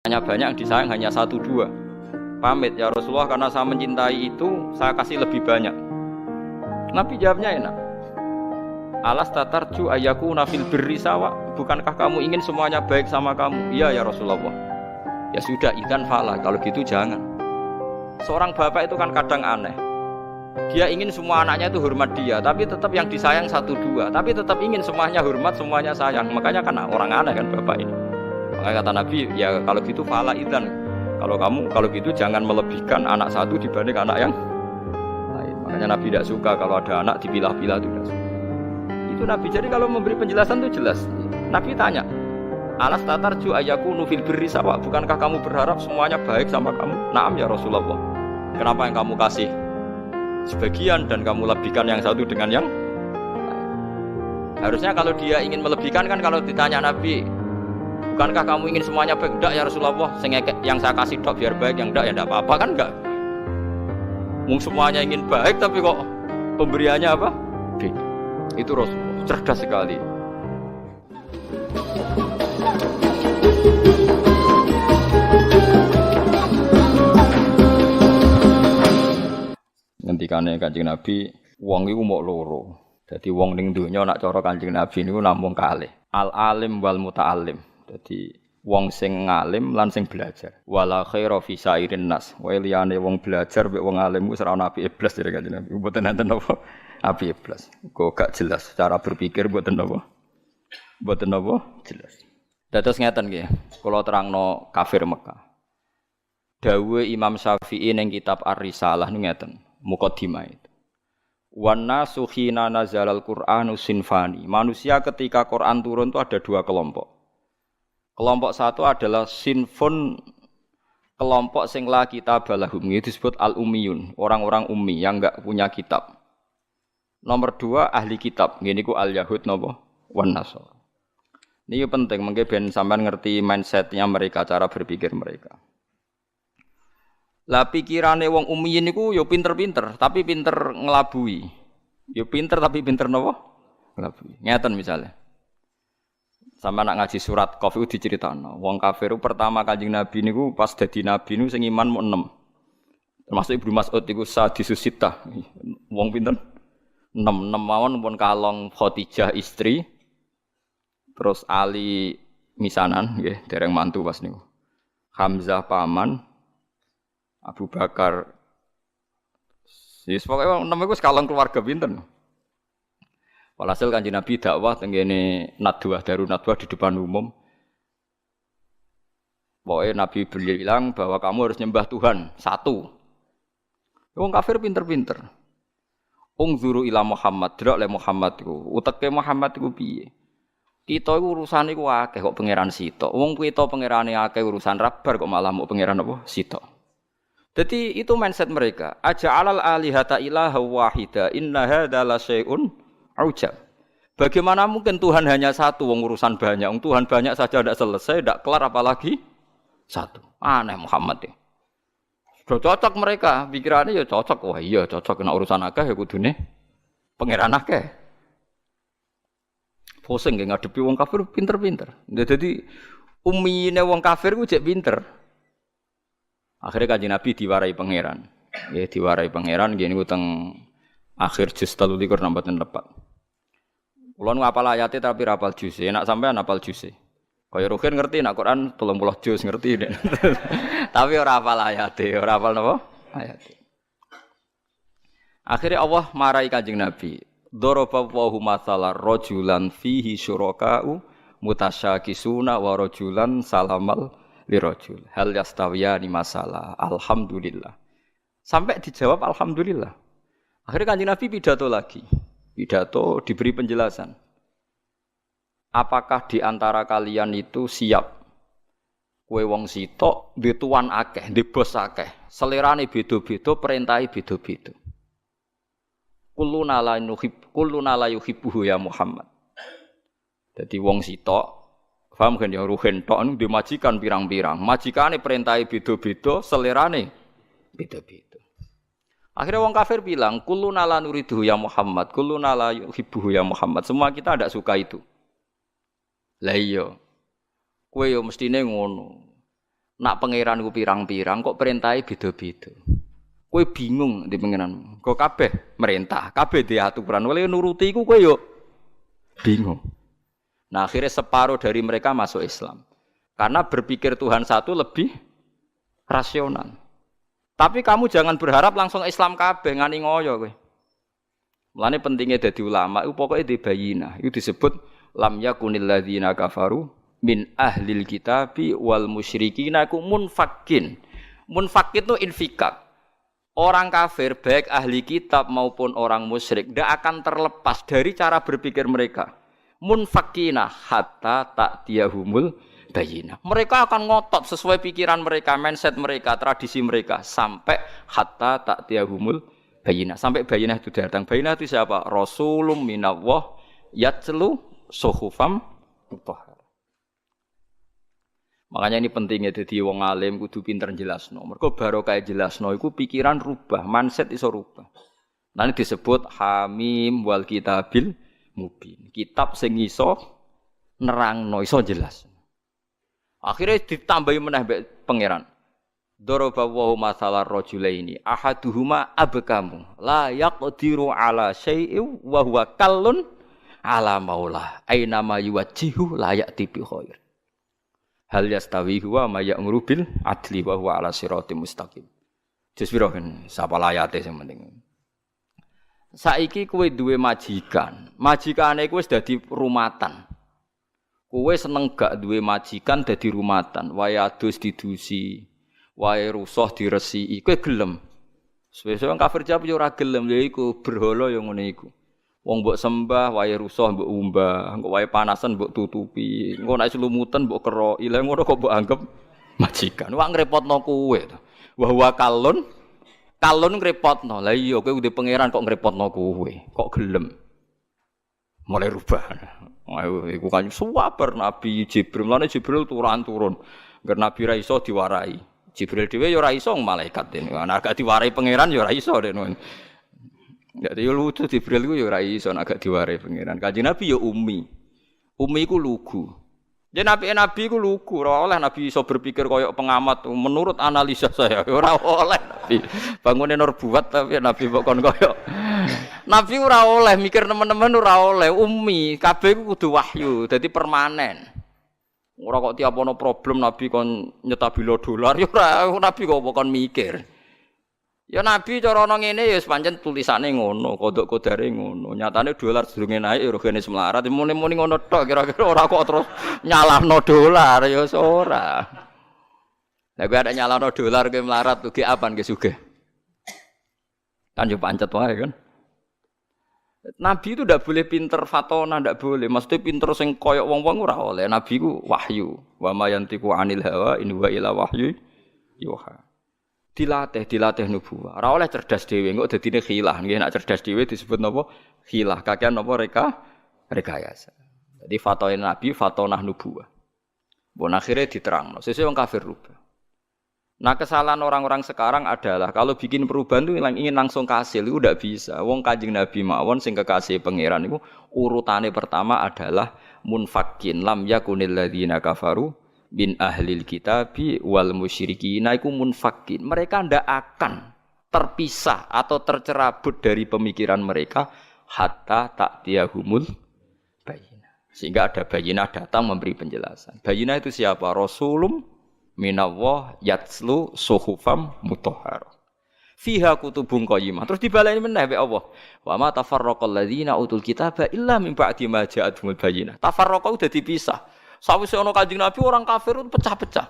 Hanya banyak yang disayang hanya satu dua. Pamit ya Rasulullah, karena saya mencintai itu saya kasih lebih banyak. Nabi jawabnya enak. Alas tatarju ayaku nafil birri sawa. Bukankah kamu ingin semuanya baik sama kamu? Iya ya Rasulullah. Ya sudah, ikan fala. Kalau gitu jangan. Seorang bapak itu kan kadang aneh. Dia ingin semua anaknya itu hormat dia, tapi tetap yang disayang satu dua. Tapi tetap ingin semuanya hormat, semuanya sayang. Makanya kan orang aneh kan bapak ini. Makanya kata Nabi, ya kalau gitu fala idzan. Kalau gitu jangan melebihkan anak satu dibanding anak yang lain. Makanya Nabi tidak suka kalau ada anak dipilah-pilah, itu tidak suka. Itu Nabi. Jadi kalau memberi penjelasan itu jelas. Nabi tanya, alas tatarju ayakunu fil birri sawa. Bukankah kamu berharap semuanya baik sama kamu? Naam ya Rasulullah. Kenapa yang kamu kasih sebagian dan kamu lebihkan yang satu dengan yang lain? Harusnya kalau dia ingin melebihkan kan kalau ditanya Nabi, bukankah kamu ingin semuanya baik? Enggak ya Rasulullah, yang saya kasih dok biar baik, yang enggak ya enggak apa-apa kan enggak. Semuanya ingin baik tapi kok pemberiannya apa? Beda. Itu Rasulullah, cerdas sekali. Ngendikane Kanjeng Nabi, wong iku mok loro. Dadi wong ning donya nak cara Kanjeng Nabi niku namung kalih. Al alim wal muta'allim. Dadi wong sing ngalim lan sing belajar. Wala khaira fi sairin nas. Wae liyane wong belajar mek wong alim wis ora ana apike blas dari Kanjeng Nabi. Mboten enten apa apike blas. Kok gak jelas cara berpikir mboten apa. Mboten apa jelas. Dados ngeten nggih. Kula terangno kafir Mekah. Dawuh Imam Syafi'i ning kitab Ar-Risalah niku ngeten. Muqaddimah itu. Wan nasu khina nazalal Qur'anu sinfani. Manusia ketika Quran turun itu ada dua kelompok. Kelompok satu adalah sinfun, kelompok sing la kitab lahum, itu disebut al-ummiyun, orang-orang ummi yang enggak punya kitab. Nomor dua ahli kitab, ngene iku al-yahud napa wan nasara. Ini penting mengke ben sampean ngerti mindsetnya mereka, cara berpikir mereka. Lah pikirane wong ummiyin niku ya pinter-pinter, tapi pinter ngelabui. Ya pinter tapi pinter napa? Ngelabui. Ngeten misalnya. Sama nak ngaji surat Qaf itu diceritakno. Wong kafir pertama Kanjeng Nabi niku pas dadi nabi niku sing iman mu 6. Termasuk Ibnu Mas'ud iku sadisus sitah. Wong pinten? 6 mawon pun kalong Khadijah istri. Terus Ali misanan nggih, dereng mantu pas niku. Hamzah paman, Abu Bakar. Yes, pokoknya namanya itu sekalang keluarga pinten. Walhasil Kanjeng Nabi dakwah tenggene nadwah darun nadwah di depan umum. Pokoknya Nabi bilang bahwa kamu harus nyembah Tuhan satu. Wong kafir pinter-pinter. Ungzuru ila Muhammad, delok le Muhammad iku. Uteke Muhammad iku piye? Kita iku urusane iku akeh kok pangeran sitok. Wong kita pangerane akeh urusan rabar kok malah mau pangeran apa? Sitok. Jadi itu mindset mereka. Aja'alal alihata ilaha wahida inna hadza la syai'un ujab. Bagaimana mungkin Tuhan hanya satu, wong urusan banyak. Wong Tuhan banyak saja tidak selesai, tidak kelar apalagi satu. Aneh Muhammad ya. Sudah cocok mereka, pikirannya ya cocok. Wah iya cocok kena urusan akeh ya kudune pangeran akeh. Pusing ngadepi wong kafir pinter-pinter. Jadi ummine wong kafir ku jek pinter. Akhirnya Kanjeng Nabi diwarai pangeran. Ya diwarai pangeran gini ku teng akhir juz 23 nambahan tepat. Kula nu hafal ayate tapi ra hafal juz. Enak sampean hafal juz. Kaya Ruhin ngerti nek Quran 30 juz ngerti. Tapi ora hafal ayate, ora hafal napa? Ayate. Akhirnya Allah marahi Kanjeng Nabi. Daraba wa masalan rajulan fihi syuraka'u mutasyakisuna wa rajulan salamal lirajul. Hal yastawiyani masalah. Alhamdulillah. Sampai dijawab alhamdulillah. Akhirnya Kanjeng Nabi pidato lagi. Pidato diberi penjelasan. Apakah di antara kalian itu siap kowe wong sitok di tuan akeh, di bos akeh, selerane beda-beda, perintahe beda-beda. Kulluna la yuhibbuhu ya Muhammad. Jadi wong sitok, paham kan ya ruhen tok niku dimajikan pirang-pirang. Majikane perintahe beda-beda, selerane beda-beda. Akhirnya wong kafir bilang, kulluna la nuriduhu ya Muhammad, kulluna la yuhibbuhu ya Muhammad. Semua kita tidak suka itu. Lah iya. Kowe yo mestine ngono. Nak pangeran ku pirang-pirang kok perintahe beda-beda. Kowe bingung di pangeran. Kok kabeh merintah, kabeh di aturan. Oleh nuruti iku kowe yo bingung. Nah, akhirnya separuh dari mereka masuk Islam. Karena berpikir Tuhan satu lebih rasional. Tapi kamu jangan berharap langsung Islam kabeh ngani ngoyo kowe. Mulane pentingnya dadi ulama iku pokoke di bayinah. Itu disebut lam yakunil ladzina kafaru min ahlil kitabi wal musyrikina ku munfakin. Munfakin itu infikak. Orang kafir baik ahli kitab maupun orang musyrik tidak akan terlepas dari cara berpikir mereka. Munfakina hatta ta'tiyahumul bayinah. Mereka akan ngotot sesuai pikiran mereka, mindset mereka, tradisi mereka sampai hatta ta'tiyahumul bayinah. Sampai bayinah itu datang. Bayinah itu siapa? Rasulun minallah yatlu suhufam mutahharah. Makanya ini pentingnya jadi wong alim kudu pinter jelasno. Mergo barokah jelasno iku pikiran rubah, mindset iso rubah. Nanti disebut Hamim wal Kitabil Mubin. Kitab sing iso nerangno, iso jelas. Akhirnya ditambahi meneh mbek pangeran. Daraba wa masalar rajulaini ahaduhuma abkamu la yaqdiru ala syai'in wa huwa kallun ala maulah aina ma yuwajjihu la ya'ti bi khair. Hal yastawi huwa ma ya'muru bil adli wa huwa ala siratim mustaqim. Jus piro kan sapa layate sing penting. Saiki kowe duwe majikan. Majikane kowe wis dadi rumatan. Kowe seneng gak duwe majikan dadi rumatan, wae adus didusi, wae rusuh diresiki, kowe gelem. Suwe-suwe kafir jawab yo ora gelem, lha iku berhala yo ngene iku. Wong mbok sembah wae rusuh mbok umbah, engko wae panasan mbok tutupi, engko nek selumutan mbok keroki, lha ngono kok mbok anggap majikan. Wak ngrepotno kowe to. Wa huwa kalun ngrepotno. Lah iya kowe udah pangeran kok ngrepotno kowe, kok gelem. Mulai rubah. Ayo iku kan suwaper Nabi Jibril. Mulane Jibril turun. Ngger Nabi ra iso diwarai. Jibril dhewe ya ora iso malaikat dene. Ana gak diwarai pangeran ya ora iso dene. Jadi lucu Jibril ku ya ora iso nek gak diwarai pangeran. Kanjeng Nabi ya ummi. Ummi ku lugu. Ya nabi ku lugu, ora oleh nabi iso berpikir koyok pengamat. Menurut analisa saya ora oleh nabi. Bangune nur buat tapi nabi kok kon koyok. Nabi ora oleh mikir teman-teman ora oleh ummi. Kabeh ku kudu wahyu, dadi permanen. Ora kok tiap ono problem nabi kon nyetabilo dolar ya ora nabi kok kon mikir. Ya nabi cara ana ngene ya pancen tulisane ngono, kodok-kodare ngono. Nyatane dolar sedurunge naik ya regane semlarat, muni-muni ngono tok kira-kira ora kok terus nyalahno dolar ya ora. Lah kowe ada nyalahno dolar kowe melarat ugi apan ge sugih. Kan yo pancet wae kan. Nabi itu ndak boleh pinter fatona, ndak boleh. Maksudnya pinter sing koyok wong-wong ora oleh. Nabi ku wahyu. Wa mayantiqu 'anil hawa in huwa illa wahyu yuha. Dilatih nubuwah. Ora oleh cerdas dhewe, engko dadine khilah. Nggih nek cerdas dhewe disebut napa? Khilah. Kakean napa rekayasa. Jadi fatwa Nabi fatonah nubuwah. Bon akhirnya diterangno. Sesuk wong kafir rubah. Nah kesalahan orang-orang sekarang adalah kalau bikin perubahan itu ingin langsung kasil itu tidak bisa. Wong Kanjeng Nabi mawon sing kekasih pangeran itu urutane pertama adalah munfakin lam yakunil ladzina kafaru bin ahlil kitabi wal musyrikin iku munfakin. Mereka ndak akan terpisah atau tercerabut dari pemikiran mereka hatta ta'tiyahumul bayyinah. Sehingga ada bayyinah datang memberi penjelasan. Bayyinah itu siapa? Rasulum minallah yatslu suhufam mutahharah. Fiha kutubun qayyimah. Terus dibaleni meneh mbek Allah. Wa ma tafarraqal ladzina utul kitaba illa min ba'di ma ja'atuhumul bayyinah. Tafarraqa udah dipisah. Sawise ana Kanjeng Nabi orang kafir itu pecah-pecah.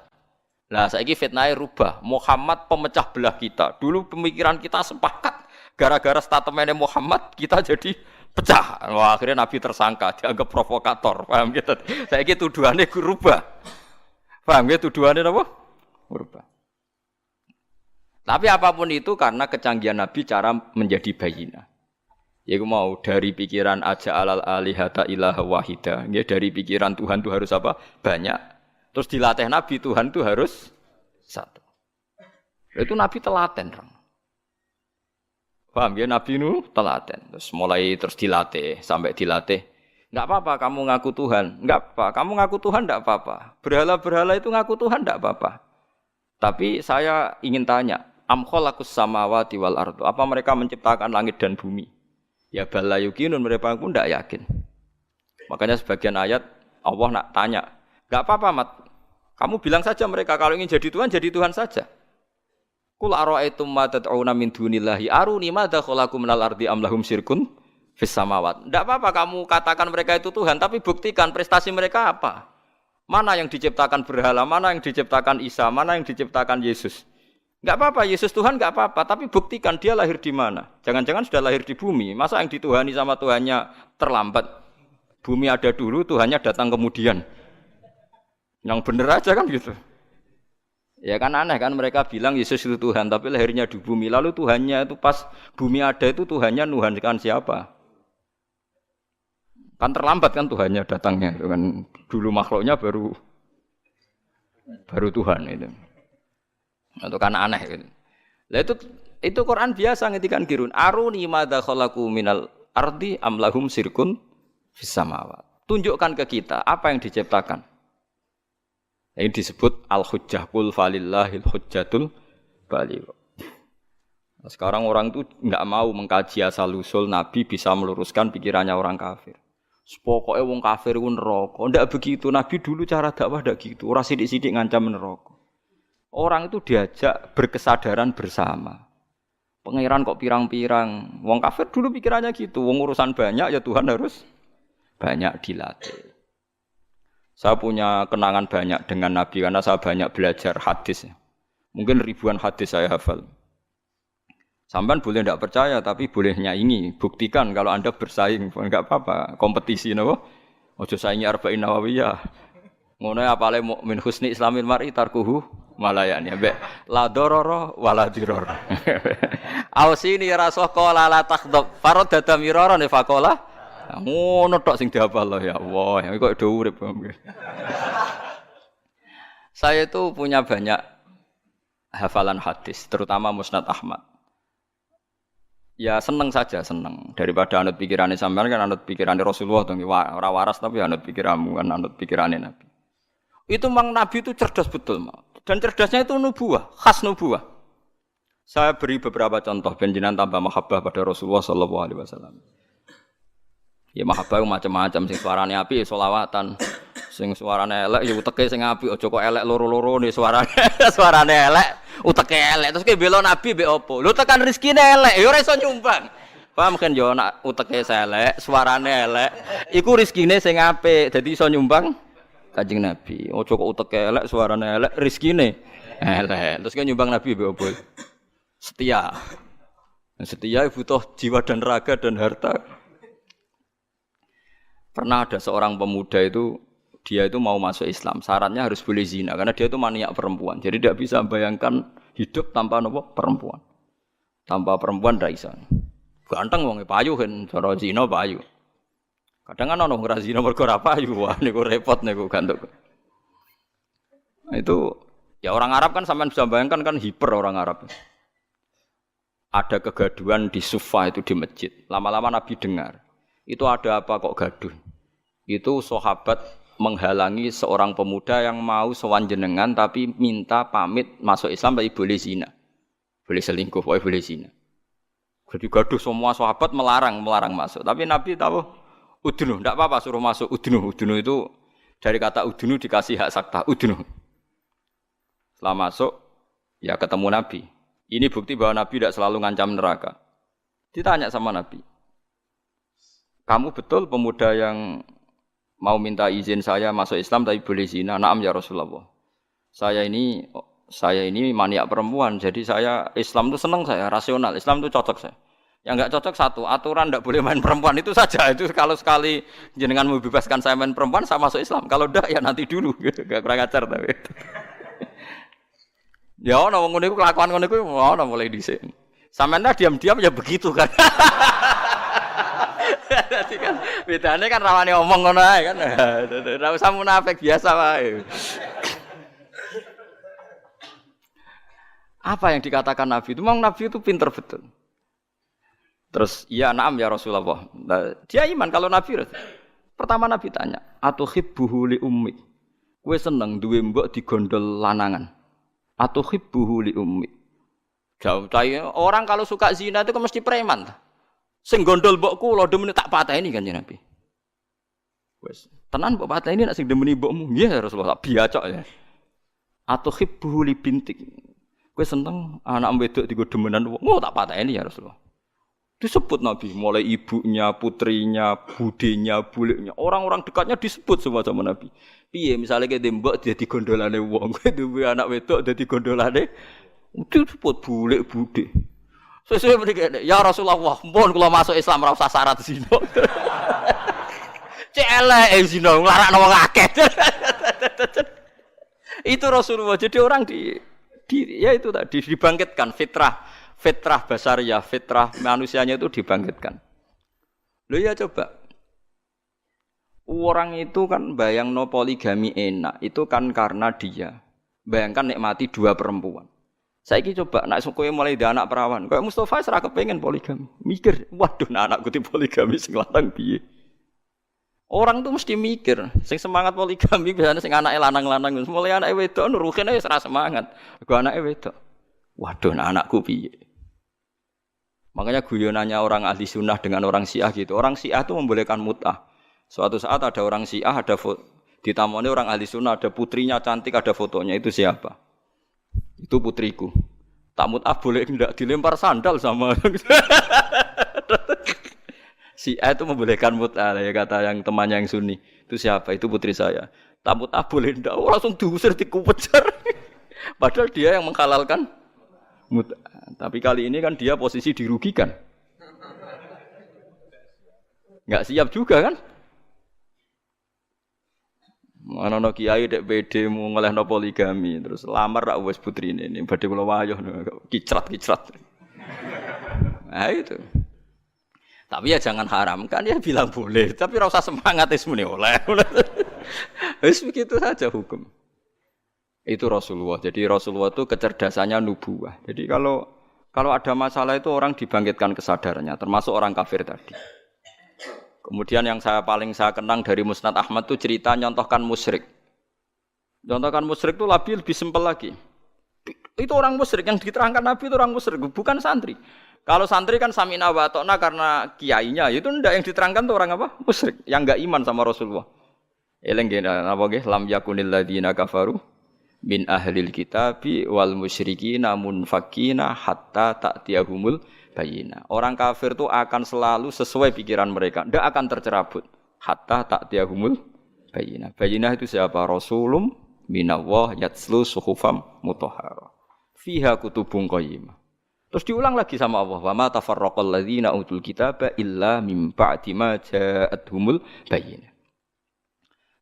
Lah saiki fitnahe rubah. Muhammad pemecah belah kita. Dulu pemikiran kita sepakat. Gara-gara statementnya Muhammad kita jadi pecah. Wah, akhirnya Nabi tersangka, dianggap provokator. Paham gitu? Saiki tuduhannya rubah. Paham gitu tuduhannya apa? Rubah. Tapi apapun itu karena kecanggihan Nabi cara menjadi bayinah. Yaitu mau dari pikiran aja alal alihata ilaha wahida. Ya, dari pikiran Tuhan itu harus apa? Banyak. Terus dilatih Nabi Tuhan itu harus satu. Itu Nabi telaten. Paham ya? Nabi itu telaten. Terus mulai terus dilatih. Sampai dilatih. Enggak apa-apa kamu ngaku Tuhan. Enggak apa. Kamu ngaku Tuhan enggak apa-apa. Berhala-berhala itu ngaku Tuhan enggak apa-apa. Tapi saya ingin tanya, am khalaqus samawati wal ardu? Apa mereka menciptakan langit dan bumi? Ya bala yuqinun, mereka pun tidak yakin. Makanya sebagian ayat Allah nak tanya, enggak apa-apa Mat. Kamu bilang saja mereka kalau ingin jadi Tuhan saja. Qul ara'aytum ma tad'una min dunillahi aruni madza khalaqu minal ardi am lahum syirkun fis samawat. Enggak apa-apa kamu katakan mereka itu Tuhan, tapi buktikan prestasi mereka apa? Mana yang diciptakan berhala, mana yang diciptakan Isa, mana yang diciptakan Yesus. Enggak apa-apa, Yesus Tuhan enggak apa-apa, tapi buktikan dia lahir di mana. Jangan-jangan sudah lahir di bumi. Masa yang dituhani sama Tuhannya terlambat? Bumi ada dulu, Tuhannya datang kemudian. Yang bener aja kan gitu. Ya kan aneh kan mereka bilang Yesus itu Tuhan, tapi lahirnya di bumi. Lalu Tuhannya itu pas bumi ada itu Tuhannya nuhankan siapa? Kan terlambat kan Tuhannya datangnya, itu kan dulu makhluknya baru Tuhan itu. Itu kan aneh gitu. Lah itu Quran biasa ngetikan kirun. Aruni madza khalaqu minal ardi am lahum sirkun fis samawat. Tunjukkan ke kita apa yang diciptakan. Ini disebut al-hujjah qul falillahil hujjatul baligh. Sekarang orang itu enggak mau mengkaji asal-usul Nabi bisa meluruskan pikirannya orang kafir. Pokoknya wong kafir ku neraka. Ndak begitu. Nabi dulu cara dakwah ndak gitu. Ora sithik-sithik ngancam neraka. Orang itu diajak berkesadaran bersama. Pangeran kok pirang-pirang. Wong kafir dulu pikirannya gitu. Wong urusan banyak ya Tuhan harus banyak dilatih. Saya punya kenangan banyak dengan Nabi karena saya banyak belajar hadis. Mungkin ribuan hadis saya hafal. Sampean boleh tidak percaya, tapi boleh nyaingi. Buktikan kalau Anda bersaing, enggak apa-apa. Kompetisi, napa? Ojo saingi arba'in nawawiyah. Ngono apale mukmin husni islamil mar'i tarkuhu malayani. Mbek la dororo wala diror. Ausini rasul qala la takhdab. Farad dadamirara ne faqala. Ngono tok sing dihafal ya Allah. Kok do urip. Saya itu punya banyak hafalan hadis, terutama Musnad Ahmad. Ya seneng saja, seneng. Daripada anut pikirannya sampean kan anut pikirannya Rasulullah dong. Ora waras tapi anut pikiranmu kan anut pikirannya Nabi. Itu memang Nabi itu cerdas betul, dan cerdasnya itu nubuwah, khas nubuwah. Saya beri beberapa contoh benjenan tambah mahabbah pada Rasulullah sallallahu alaihi wasallam. Ya mahabbah macam-macam, sing suarane apik selawatan, sing suarane elek ya uteke sing apik, aja kok elek loro-loro nih suarane elek. Uteke elek terus ki bela Nabi mbek opo? Lho tekan rezekine elek ya ora iso nyumbang. Paham kan yo nak uteke elek, suarane elek, iku rezekine sing apik, dadi iso nyumbang Kanjeng Nabi. Ojo kok uteke elek, suarane elek, rezekine elek. Terus ki nyumbang Nabi mbek opo? Setia. Setia butuh jiwa dan raga dan harta. Pernah ada seorang pemuda itu dia itu mau masuk Islam, syaratnya harus boleh zina karena dia itu maniak perempuan. Jadi tidak bisa bayangkan hidup tanpa nopo perempuan. Tanpa perempuan ndak iso. Ganteng wong payu kan cara zina payu. Kadang kan ono ora zina mergo ora payu. Wah niku repot niku gantuk. Nah, itu ya orang Arab kan sampean bisa bayangkan kan hiper orang Arab. Ada kegaduhan di Sufa itu di masjid. Lama-lama Nabi dengar. Itu ada apa kok gaduh? Itu sahabat menghalangi seorang pemuda yang mau sowan jenengan tapi minta pamit masuk Islam tapi boleh zina. Boleh selingkuh, boleh zina. Jadi gaduh semua sahabat melarang masuk. Tapi Nabi tahu udunu, enggak apa-apa suruh masuk udunu. Udunu itu dari kata udunu dikasih hak sakta, udunu. Setelah masuk ya ketemu Nabi. Ini bukti bahwa Nabi tidak selalu ngancam neraka. Ditanya sama Nabi. Kamu betul pemuda yang mau minta izin saya masuk Islam tapi boleh zina? Naam ya Rasulullah. Saya ini maniak perempuan, jadi saya Islam itu senang saya, rasional. Islam itu cocok saya. Yang enggak cocok satu, aturan enggak boleh main perempuan itu saja. Itu kalau sekali jenengan membebaskan saya main perempuan, saya masuk Islam. Kalau enggak ya nanti dulu. Enggak kurang ajar tapi. Ya ono wong ngene iku kelakuan ngene iku ono mulai dhisik. Sampeyan diam-diam ya begitu kan. Dadi kan bedane kan rawane omong ngono ae kan. Ora usah munafik biasa wae. Apa yang dikatakan Nabi itu? Memang Nabi itu pinter betul. Terus, ya na'am ya Rasulullah. Nah, dia iman kalau Nabi. Pertama Nabi tanya, atuhibbuhu li ummik. Kowe seneng duwe mbok digondol lanangan. atuhibbuhu li ummi. Jauh orang kalau suka zina itu kan mesti preman. Sing gondol mbokku lho demene tak pateni kan Nabi. Wes, tenan mbok pateni nek sing demeni mbokmu. Nggih Rasulullah tak biacok ya. Atuhibbuhu li bintik. Kowe seneng anak wedok digo demenan wong. Oh tak pateni ya Rasulullah. Disebut Nabi, mulai ibunya, putrinya, budenya, buleknya, orang-orang dekatnya disebut semua sama Nabi. Piye misalnya kayak tembok jadi gondolane wong, duwe anak wedok jadi gondolane, disebut bulek bude. Sesuai begini, ya Rasulullah, mohon kalau masuk Islam ora usah syarat zina. Celek zina, nglarakno wong akeh. Itu Rasulullah. Jadi orang ya itu tadi dibangkitkan fitrah basariyah, fitrah manusianya itu dibangkitkan. Loh ya coba. Orang itu kan bayangno poligami enak, itu kan karena dia bayangkan nikmati dua perempuan. Saiki coba nek kowe mulai di anak perawan, kayak Mustafa ora kepengin poligami. Mikir, waduh anakku di poligami sing lanang piye. Orang tuh mesti mikir, sing semangat poligami biasanya sing anake lanang-lanang, mulai anake wedok nuruhine wis ora semangat. Gua anake wedok. Waduh anakku piye. Makanya guyonannya orang ahli sunnah dengan orang syiah gitu. Orang syiah itu membolehkan mut'ah. Suatu saat ada orang syiah, ada ditamoni orang ahli sunnah, ada putrinya cantik, ada fotonya. Itu siapa? Itu putriku. Tak mut'ah boleh enggak dilempar sandal sama. Syiah itu membolehkan mut'ah ya kata yang temannya yang sunni. Itu siapa? Itu putri saya. Tak mut'ah boleh enggak? Oh, langsung diusir, dikupejar. Padahal dia yang menghalalkan mut'ah. Tapi kali ini kan dia posisi dirugikan. Enggak siap juga kan? Mana no kiai dek PD mau ngelehno poligami terus lamar rak wis putrine ini badhe kula wayah kicrat. Nah itu. Tapi ya jangan haramkan ya bilang boleh, tapi ora usah semangat wis muni oleh. Wis begitu saja hukum. Itu Rasulullah. Jadi Rasulullah itu kecerdasannya nubuwah. Jadi kalau ada masalah itu orang dibangkitkan kesadarannya, termasuk orang kafir tadi. Kemudian yang paling saya kenang dari Musnad Ahmad itu cerita nyontohkan musyrik. Nyontohkan musyrik itu lebih simpel lagi. Itu orang musyrik yang diterangkan Nabi itu orang musyrik, bukan santri. Kalau santri kan samina wa ta'na karena kiainya, itu ndak yang diterangkan itu orang apa? Musyrik, yang enggak iman sama Rasulullah. Eleng apa nggih lam yakunil ladina kafaru min ahlil kitabi wal musyrikina munfakina hatta ta'tiyahumul bayina. Orang kafir itu akan selalu sesuai pikiran mereka, tidak akan tercerabut hatta ta'tiyahumul bayina. Bayina itu siapa? Rasulum minallah yatslu suhufam mutahhara fiha kutubun qayyimah. Terus diulang lagi sama Allah, wa ma tafarraqal ladzina utul kitaba illa mim ba'di ma ja'atuhumul bayina.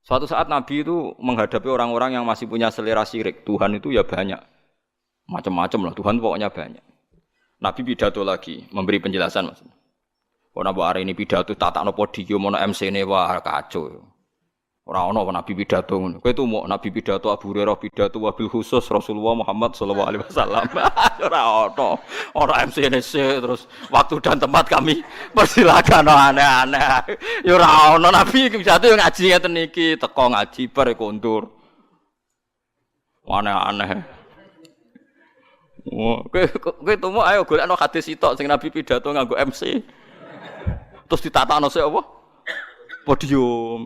Suatu saat Nabi itu menghadapi orang-orang yang masih punya selera syirik. Tuhan itu ya banyak. Macam-macam lah. Tuhan pokoknya banyak. Nabi pidato lagi. Memberi penjelasan maksudnya. Kalau hari ini pidato tatakno podium, ono MC-ne wah kacau. Orang-orang Nabi pidato. Kau itu mau Nabi pidato, Abu Hurairah pidato, wabil khusus Rasulullah Muhammad SAW. Orang-orang. Orang MC-ne terus waktu dan tempat kami persilakan aneh-aneh. Ya orang Nabi pidato yang ngaji ngeten niki, teko ngaji bare kondur. Aneh-aneh. Kowe itu mau ayo golekno hadis sitok sing Nabi pidato nganggo MC. Terus ditatakno sik apa? Podium.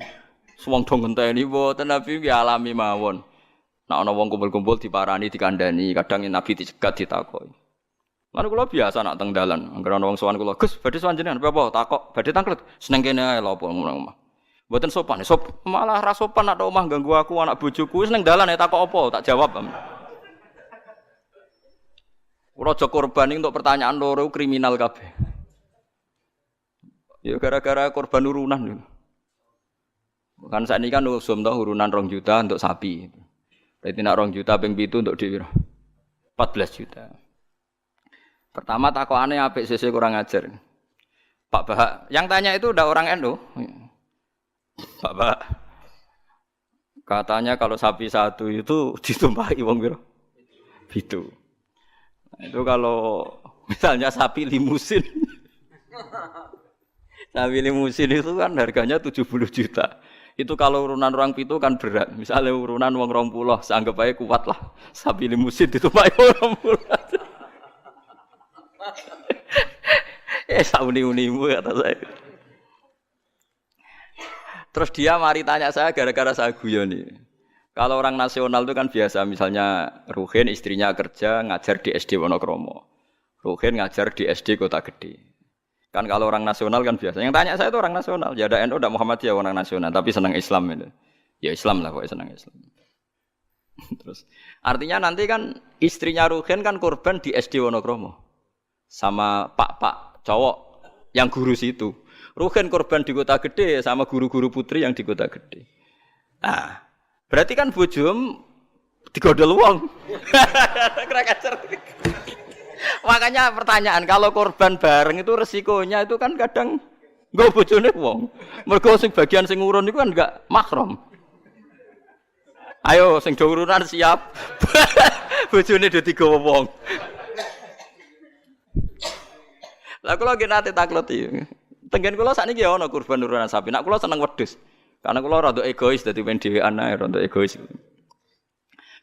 Wong do ngenteni mboten Nabi nggih alami mawon. Nek ana wong kumpul-kumpul diparani dikandani, kadang Nabi dicegat ditakoki. Lan kula biasa nak teng dalan, anggere ana wong sowan kula, "Gus, badhe sowan jenengan apa takok, badhe tanglet." Seneng kene ae lho apa ngomong. Mboten sopan, malah ra sopan nek omah ganggu aku anak bojoku wis neng dalan ya takok apa, tak jawab. Ora aja korban untuk pertanyaan loro kriminal kabeh. Ya gara-gara korban urunan. Kan saat ini kan usum toh urunan 2 juta untuk sapi. Berarti nak 2 juta ping 7 untuk dhewe 14 juta. Pertama takokane apik sesuk kurang ajar. Pak Bahak, yang tanya itu udah orang NU. Pak Bahak. Katanya kalau sapi satu itu ditumpahi wong piro? 7. Nah, itu kalau misalnya sapi limusin. Sapi limusin itu kan harganya 70 juta. Itu kalau urunan orang pitu kan berat. Misalnya urunan wong 20, seanggap aja kuat lah. Sapi limusin ditumpaki orang 20. Sauni-unimu kata saya. Terus dia mari tanya saya gara-gara saya guyoni. Kalau orang nasional itu kan biasa, misalnya Ruhin istrinya kerja ngajar di SD Wonokromo. Ruhin ngajar di SD Kota Gede. Kan kalau orang nasional kan biasa. Yang tanya saya itu orang nasional. Ya ada NU, ada Muhammadiyah orang nasional, tapi senang Islam itu. Ya Islam lah, pokoknya senang Islam. Terus artinya nanti kan istrinya Ruhin kan korban di SD Wonokromo. Sama pak cowok yang guru situ. Ruhin korban di Kota Gede sama guru-guru putri yang di Kota Gede. Nah, berarti kan bojom digodol wong. Makanya pertanyaan, kalau korban bareng itu resikonya itu kan kadang nggo bojone wong. Mergo sing bagian sing ngurun itu kan enggak mahram. Ayo sing do urunan siap. Bojone do digawa wong. Lah kula nggih nate takleti. Tenggen kula sakniki ya ana kurban urunan sapi. Nek kula seneng wedhus. Karena kula rada egois dadi men dhewean ae rada egois.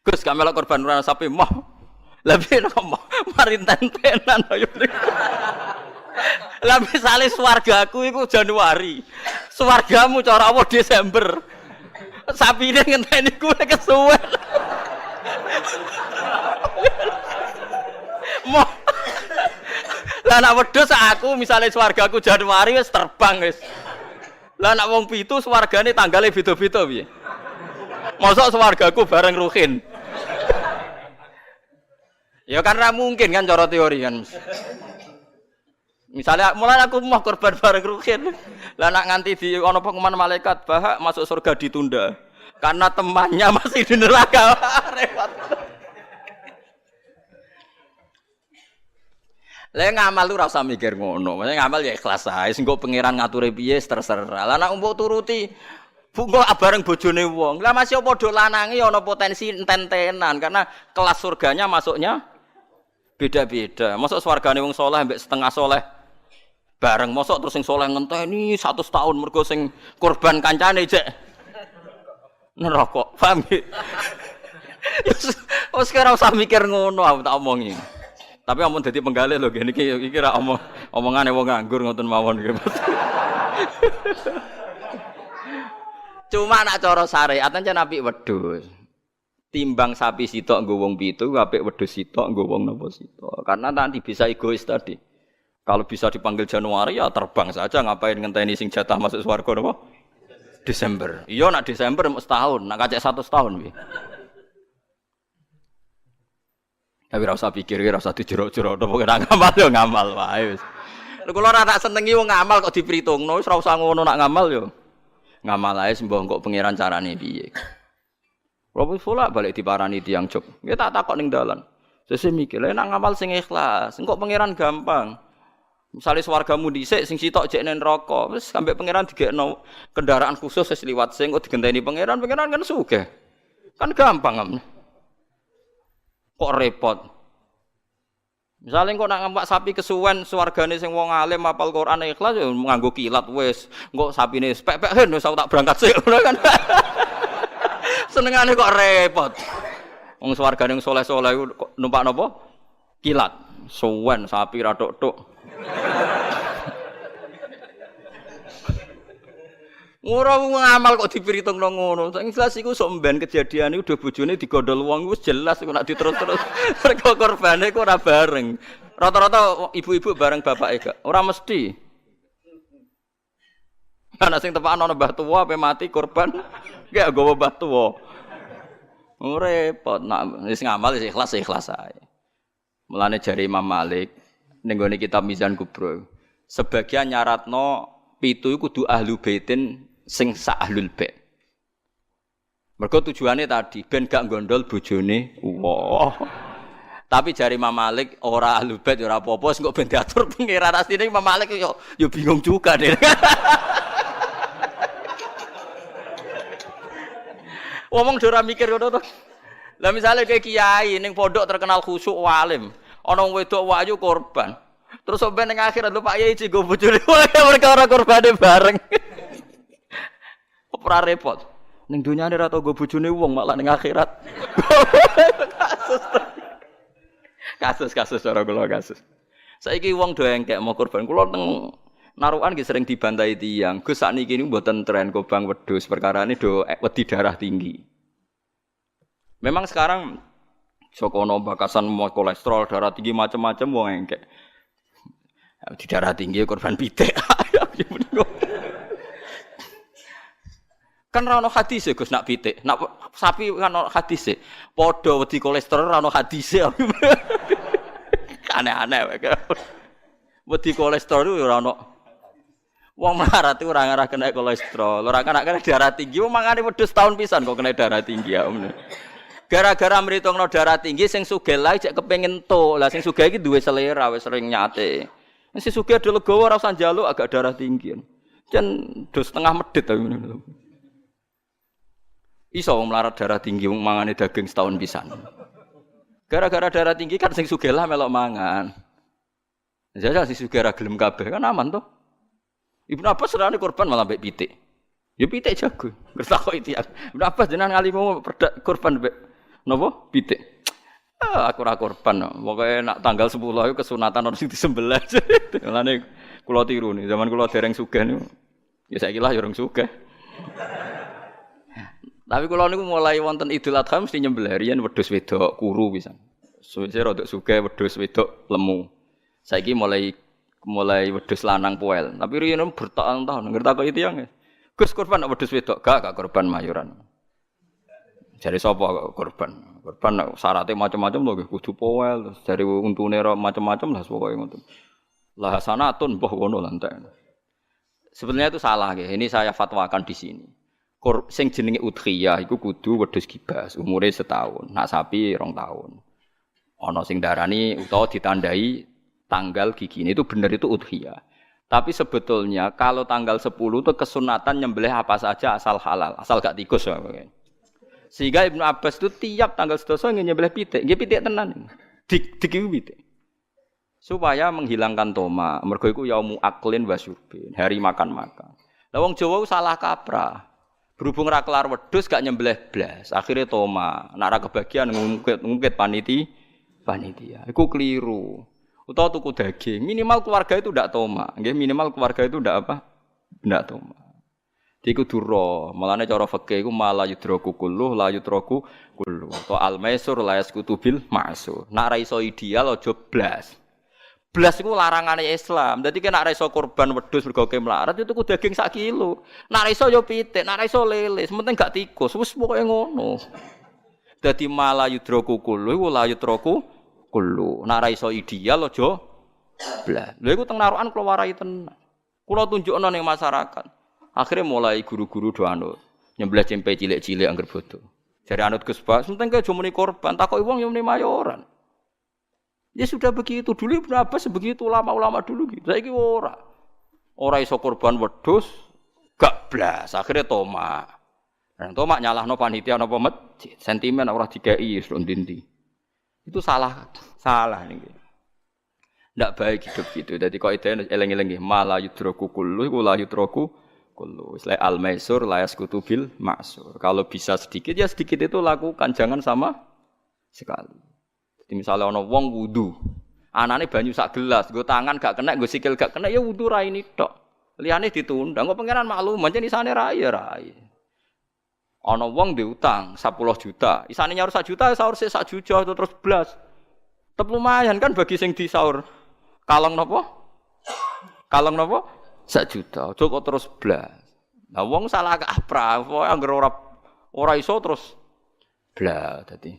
Gus gak melok korban urunan sapi mah. Lah piye kok mari tentenan ayo. Lah misale swargaku iku Januari. Swargamu cara apa Desember. Sapine ngenteni ku nek kesuwen. Mo lah nek wedhus aku misale swargaku Januari wis terbang wis. Lah nek wong pitu swargane tanggale beda-beda piye? Mosok swargaku bareng Ruhin. Ya kan ra mungkin kan cara teori kan. Misalnya mulai aku mau korban bareng Ruhin. Lah nek nganti di ana pengumuman malaikat bahak masuk surga ditunda karena temannya masih di neraka. Repot. Lah ngamal lu ora usah mikir ngono. Maksudnya ngamal ya ikhlas ae. Sing kok pangeran ngature piye terserah. Lah nek mbok turuti engko bareng bojone wong. Lah masih padha lanange ya ana potensi enten-tenan karena kelas surganya masuknya beda-beda. Mosok swargane wong saleh mbek setengah saleh bareng. Mosok terus sing saleh ngenteni 100 tahun mergo sing korban kancane jek neraka. Paham iki? Wes ora usah mikir ngono aku tak omongi. Tapi ampun dadi penggalih lho ngene iki ra omongane wong nganggur ngoten mawon iki. Cuma nak cara syariat ancen apik wedhus. Timbang sapi sitok nggo wong pitu apik wedhus sitok nggo wong napa sitok. Karena nanti bisa egois tadi. Kalau bisa dipanggil Januari ya terbang saja ngapain ngenteni sing jatah masuk swarga napa? Desember. Iya nak Desember mesti setahun, nak kacek 100 tahun piye. Tapi ora usah pikir, ora usah dijero-jero, pokoke nek ngamal yo ngamal wae wis. Kula ora tak senengi wong ngamal kok diperhitungno, wis ora usah ngono nak ngamal yo. Ngamal ae sembah kok pangeran carane piye. Kula wis balik diparani tiyang Jog. Ya tak takok ning dalan. Sesuk mikir, lha nak ngamal sing ikhlas, engko pangeran gampang. Misale swargamu dhisik sing sitok jek ning neraka, wis sampe pangeran digekno kendaraan khusus wis liwat sing kok digenteni pangeran kan sugih. Kan gampang. Kok repot. Misalnya kok nak ngampak sapi kesuwen swargane sing wong alim hafal Quran ikhlas ya nganggo kilat wis. Engko sapine pek-pek hen wis tak berangkat sik ngono kan. Senengane kok repot. Wong swargane saleh-saleh kok numpak napa? Kilat. Suwen sapi ra tok-tok. Ora ngamal kok dipiritungno ngono. Sing jelas iku sok mben kejadian iku do bojone digodhol wong wis jelas iku nek diterus-terus. Mergo korbane ku ora bareng. Rata-rata ibu-ibu bareng bapake gak. Ora mesti. Ana sing tepakan ana mbah tuwa ape mati korban gak nggawa mbah tuwa. Repot nak wis ngamal wis ikhlas ae. Mulane jare Imam Malik ning gone kitab Mizan Kubra. Sebagian nyaratno pitu iku kudu ahlu baitin sing sak ahlul bait. Mergo tujuane tadi ben gak gondol bojone wong. Tapi jari Imam Malik ora ahlul bait ora apa-apa sing kok ben diatur pengiran asline Imam Malik yo bingung juga deh. Wong ora mikir ngono to. Lah misale kayak kiai ning pondok terkenal khusyuk walim, ana wong wedok wayu korban. Terus sampe ning akhirat lho Pak Yai cigo bojone perkara korbane bareng. Ora repot. Ning dunyane ora tau go bojone wong malah ning akhirat. Kasus cara kula kasus. Saiki wong do engkek mau kurban. Kula teng narukan nggih sering dibantai tiyang. Gus sakniki niku mboten tren kobang wedhus perkarane do wedi darah tinggi. Memang sekarang Sokono bakasan mau kolesterol, darah tinggi macam-macam wong engkek. Di darah tinggi korban pitik. Kan ra ono hadis Gus nak pitik. Nak sapi kan ono hadis. Padha wedi kolesterol ra ono hadis. Aneh-aneh wae. Wedi kolesterol ora ono. Wong melarat itu ora ngarah kena kolesterol, ora kena darah tinggi. Wong mangane wedhus tahun pisan kok kena darah tinggi ya. Gara-gara mritungno darah tinggi sing sugih lae cek kepengin to. Lah sing sugih iki duwe selera wis sering nyate. Sing sugih ado legowo ora usah njaluk agak darah tinggi. Jan do setengah medhit ta ngono. Iso wong melarat darah tinggi wong mangane daging setahun pisan. Gara-gara darah tinggi kan sing sugih lah melok mangan. Jajal sing sugih ra gelem kabeh kan aman to. Ibnu Abbas serane korban malah mbek pitik. Ya pitik jago. Ngertakok iki. Ibnu Abbas jenengan ngalimu perdak korban mbek napa? Pitik. Aku ora korban. Pokoke nak tanggal 10 iku kesunatan ono sing disembelih. Mulane kula tiru nih. Zaman kula dereng sugih niku. Ya saiki lah ya urung sugih. Tapi kula niku mulai wonten Idul Adha mesti nyembelih riyen wedhus wedok kuru pisan. Suwe rodok sugih wedhus wedok lemu. Saiki mulai wedhus lanang poel. Tapi riyen bertahun-tahun ngertakok itu yang Gus korban wedhus wedok gak korban mayuran. Jare sapa korban? Korban syaratnya macam-macam lho nggih kudu poel terus jare untune macam-macam lah pokoke ngoten. Lah hasanatun mbah ngono lah entek. Sebenarnya itu salah nggih. Ini saya fatwakan di sini. Sing jenenge udhiyah iku kudu wedhus gibas, umure setahun. Nak sapi 2 tahun. Ana sing darani utawa ditandai tanggal gigine itu benar itu udhiyah. Tapi sebetulnya kalau tanggal 10 itu kesunatan nyembelih apa saja asal halal, asal gak tikus. Sehingga Ibnu Abbas itu tiap tanggal 11 nyembelih pitik, nggih pitik tenan. Dik pitik. Supaya menghilangkan toma, mergo iku yaumu aklin wa syurbin, hari makan-makan. Lah wong Jawa salah kaprah. Berhubung ra kelar wedhus gak nyembelih blas, akhire toma. Nek ra kebagian ngungkit panitia. Iku keliru. Utawa tuku daging, minimal keluarga itu ndak toma. Nggih, minimal keluarga itu ndak apa? Ndak toma. Iku duro, malane cara fikih iku mala yudraku kulluh la yudraku kulluh. To al-maisur la yasqutu bil ma'sur. Nek ra iso ideal aja blas. Blas iku larangane Islam. Dadi nek ra iso kurban wedhus mergo melarat itu tuku daging 1 kilo. Nek ra iso ya pitik, nek ra iso lele, penting gak tikus. Wis pokoke ngono. Dadi mala yudraku kulluh iku la yudraku kullu. Nek ra iso ideal aja blas. Lha iku teng narukan kula warai tenan. Kula tunjukno ning masyarakat. Akhirnya mulai guru-guru do anut. Nyembelih cempe cilik-cilik angger bodo. Jare anut Gus Bas, penting ke jomene korban, takoki wong yo muni mayoran. Ya sudah begitu dulu Ibnu Abbas begitu ulama-ulama dulu gitu. Saiki ora. Ora iso korban wedhus gak blas. Akhirnya toma. Dan toma nyalahno panitia napa masjid. Sentimen ora dikei wis ndi. Itu salah nih. Ndak baik hidup gitu. Dadi kok ide eleng-eleng nggih mala yudraku kullu iku la yudraku kullu. Isla al-maisur la yasqutu bil ma'sur. Kalau bisa sedikit ya sedikit itu lakukan, jangan sama sekali. Jadi misalnya ana wong wudu, anane banyu sak gelas, nggo tangan gak kena, nggo sikil gak kena ya wudu ra ini tok. Liyane ditunda, engko pangeran maklum, pancen isane ra ya ra. Ana wong diutang 10 juta, isane nyaur 1 juta sahur sik 1 juta terus blas. Tetep lumayan kan bagi sing disaur. Kalong napa? 1 juta. Aja kok terus blas. Lah wong salah kaprah, anggere ora iso terus blas dadi.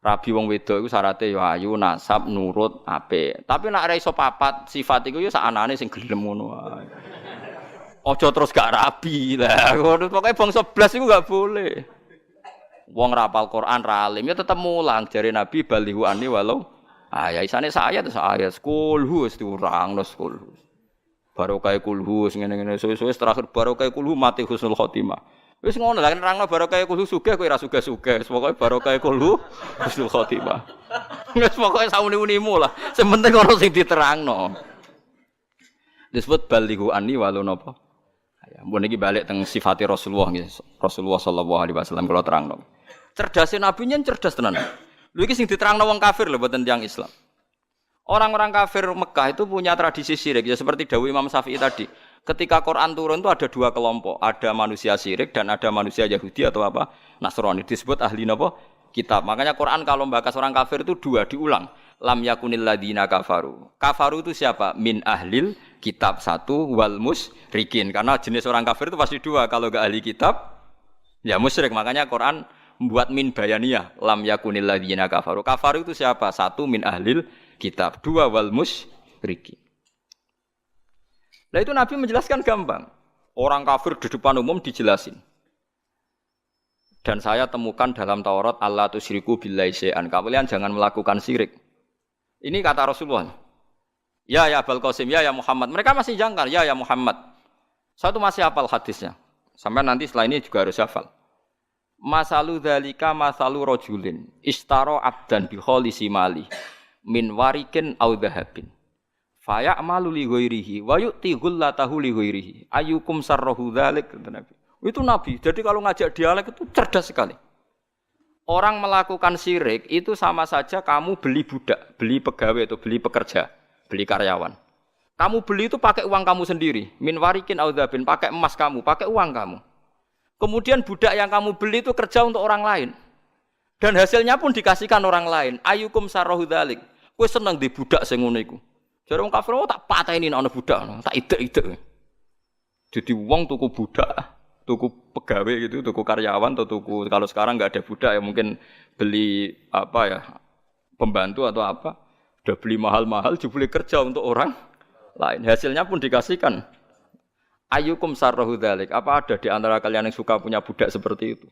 Rabi wong wedok iku syaraté ya ayu, nasab, nurut, apik. Tapi nek ora iso papat sifat iku ya sakanane sing gelem ngono wae. Aja terus gak rabi. Lah ngono pokoke bangsa blas iku gak boleh. Wong rapal Quran ra alim ya tetep mulang jare Nabi balihu ani walau ya isane saya terus ayat kulhu wis diurangno kulhu. Barokah kulhu ngene-ngene suwe-suwe terakhir barokah kulhu mati husnul khotimah. Wis ngono lah nerangno barokah kulhu sugih kowe ora sugih-sugih. Pokoke barokah kulhu husnul khotimah. Wis pokoke sauni-unimu lah. Sing penting ono sing diterangno. Disebut balighu anni walau napa. Mbon iki balik teng sifate Rasulullah nggih. Rasulullah sallallahu alaihi wasallam kula terangno. Cerdase nabi nyen cerdas tenan. Lho iki sing diterangno wong kafir lho mboten tiyang Islam. Orang-orang kafir Mekah itu punya tradisi syirik ya seperti dawuh Imam Syafi'i tadi. Ketika Quran turun itu ada dua kelompok, ada manusia syirik dan ada manusia Yahudi atau apa? Nasrani. Disebut ahli napa? Kitab. Makanya Quran kalau membahas orang kafir itu dua diulang. Lam yakunil ladina kafaru. Kafaru itu siapa? Min ahlil kitab satu wal musyrikin. Karena jenis orang kafir itu pasti dua. Kalau enggak ahli kitab ya musyrik. Makanya Quran membuat min bayaniyah. Lam yakunil ladina kafaru. Kafaru itu siapa? Satu min ahlil kitab, dua wal musyrikin. Nah itu Nabi menjelaskan gampang. Orang kafir di depan umum dijelasin. Dan saya temukan dalam Taurat Allah tusyriku billahi syai'an. Kalian jangan melakukan syirik. Ini kata Rasulullah. Ya Abul Qasim, ya Muhammad. Mereka masih jangkar, ya Muhammad. Saya itu masih hafal hadisnya. Sampai nanti setelah ini juga harus hafal. Masalu dzalika masalu rajulin istara abdan bi khalisi mali min warikin au dhahabin. Fa ya'malu li ghairihi wa yu'ti ghullatahu li ghairihi. Ayyukum sarrahu dzalik kata Nabi. Itu Nabi. Jadi kalau ngajak dialek itu cerdas sekali. Orang melakukan syirik itu sama saja kamu beli budak, beli pegawai atau beli pekerja, beli karyawan. Kamu beli itu pakai uang kamu sendiri. Min warikin au dhahabin, pakai emas kamu, pakai uang kamu. Kemudian budak yang kamu beli itu kerja untuk orang lain. Dan hasilnya pun dikasihkan orang lain. Ayyukum sarrahu dzalik. Kowe seneng di budak sing ngono iku. Jare wong kafir tak pateni ana budak, tak idek-idek. Jadi wong tuku budak, tuku pegawai gitu, tuku karyawan atau tuku kalau sekarang enggak ada budak ya mungkin beli apa ya, pembantu atau apa. Udah beli mahal-mahal dibeli kerja untuk orang lain. Hasilnya pun dikasihkan. Ayyukum sarrahu dzalik. Apa ada di antara kalian yang suka punya budak seperti itu?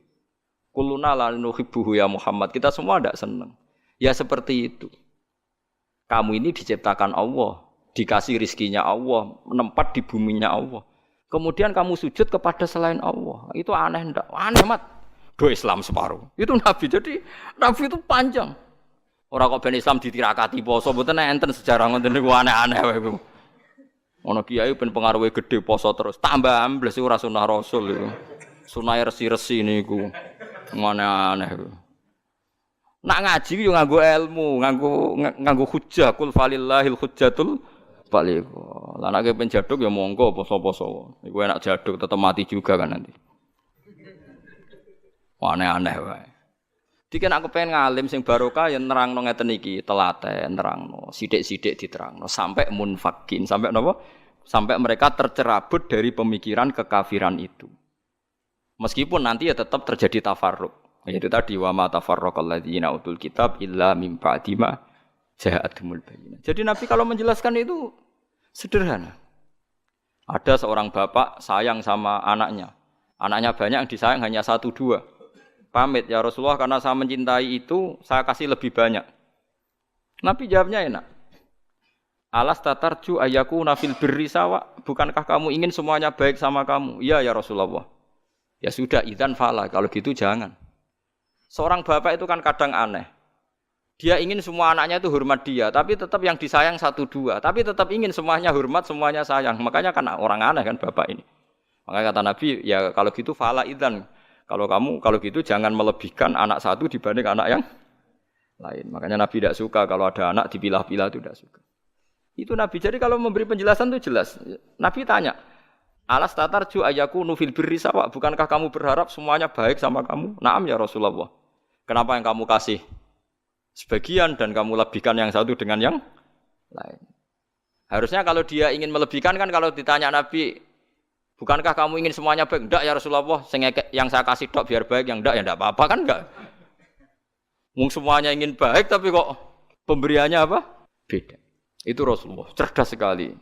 Kuluna la nuhibbuhu ya Muhammad. Kita semua tidak senang. Ya seperti itu. Kamu ini diciptakan Allah, dikasih rizkinya Allah, menempat di buminya Allah. Kemudian kamu sujud kepada selain Allah. Itu aneh enggak? Aneh mat. Do Islam separuh. Itu Nabi. Jadi Nabi itu panjang. Orang kok ben Islam ditirakati poso mboten enten sejarah ngoten niku aneh-aneh wae. Ono kiai ben pengaruhe gede poso terus. Tambah ambles ora sunah Rasul itu. Sunah resi-resi niku. Aneh-aneh. Nak ngaji yo nganggo ilmu, nganggo hujjah, kul falillahil hujjatul baligh. Lah nek ben jaduk ya monggo poso-poso. Iku enak jaduk tetep mati juga kan nanti. Aneh-aneh wae. Dike nek aku pengen ngalim sing barokah ya nerangno ngeten iki, telaten nerangno, sithik-sithik diterangno sampai munfakin, sampai napa? Sampai mereka tercerabut dari pemikiran kekafiran itu. Meskipun nanti ya tetap terjadi tafarruq. Yaitu tadi wa ma tafarraqal ladzina utul kitab illa mim ba'di ma ja'atumul bayyinah. Jadi Nabi kalau menjelaskan itu sederhana. Ada seorang bapak sayang sama anaknya. Anaknya banyak yang disayang hanya 1 2. Pamit ya Rasulullah karena saya mencintai itu saya kasih lebih banyak. Nabi jawabnya enak. Alas tatarju ayakuna fil birri sawa. Bukankah kamu ingin semuanya baik sama kamu? Iya ya Rasulullah. Ya sudah idzan fala kalau gitu jangan. Seorang bapak itu kan kadang aneh. Dia ingin semua anaknya itu hormat dia, tapi tetap yang disayang 1 2. Tapi tetap ingin semuanya hormat, semuanya sayang. Makanya kan orang aneh kan bapak ini. Makanya kata Nabi, ya kalau gitu fala idzan. Kalau gitu jangan melebihkan anak satu dibanding anak yang lain. Makanya Nabi tidak suka kalau ada anak dipilah-pilah itu tidak suka. Itu Nabi. Jadi kalau memberi penjelasan itu jelas. Nabi tanya, alas tatarju ayakunu fil birri sawa. Bukankah kamu berharap semuanya baik sama kamu? Naam ya Rasulullah. Kenapa yang kamu kasih sebagian dan kamu lebihkan yang satu dengan yang lain? Harusnya kalau dia ingin melebihkan kan kalau ditanya Nabi, bukankah kamu ingin semuanya baik? Enggak ya Rasulullah, yang saya kasih tok biar baik, yang enggak ya enggak apa-apa kan enggak. Mung semuanya ingin baik tapi kok pemberiannya apa? Beda. Itu Rasulullah, cerdas sekali.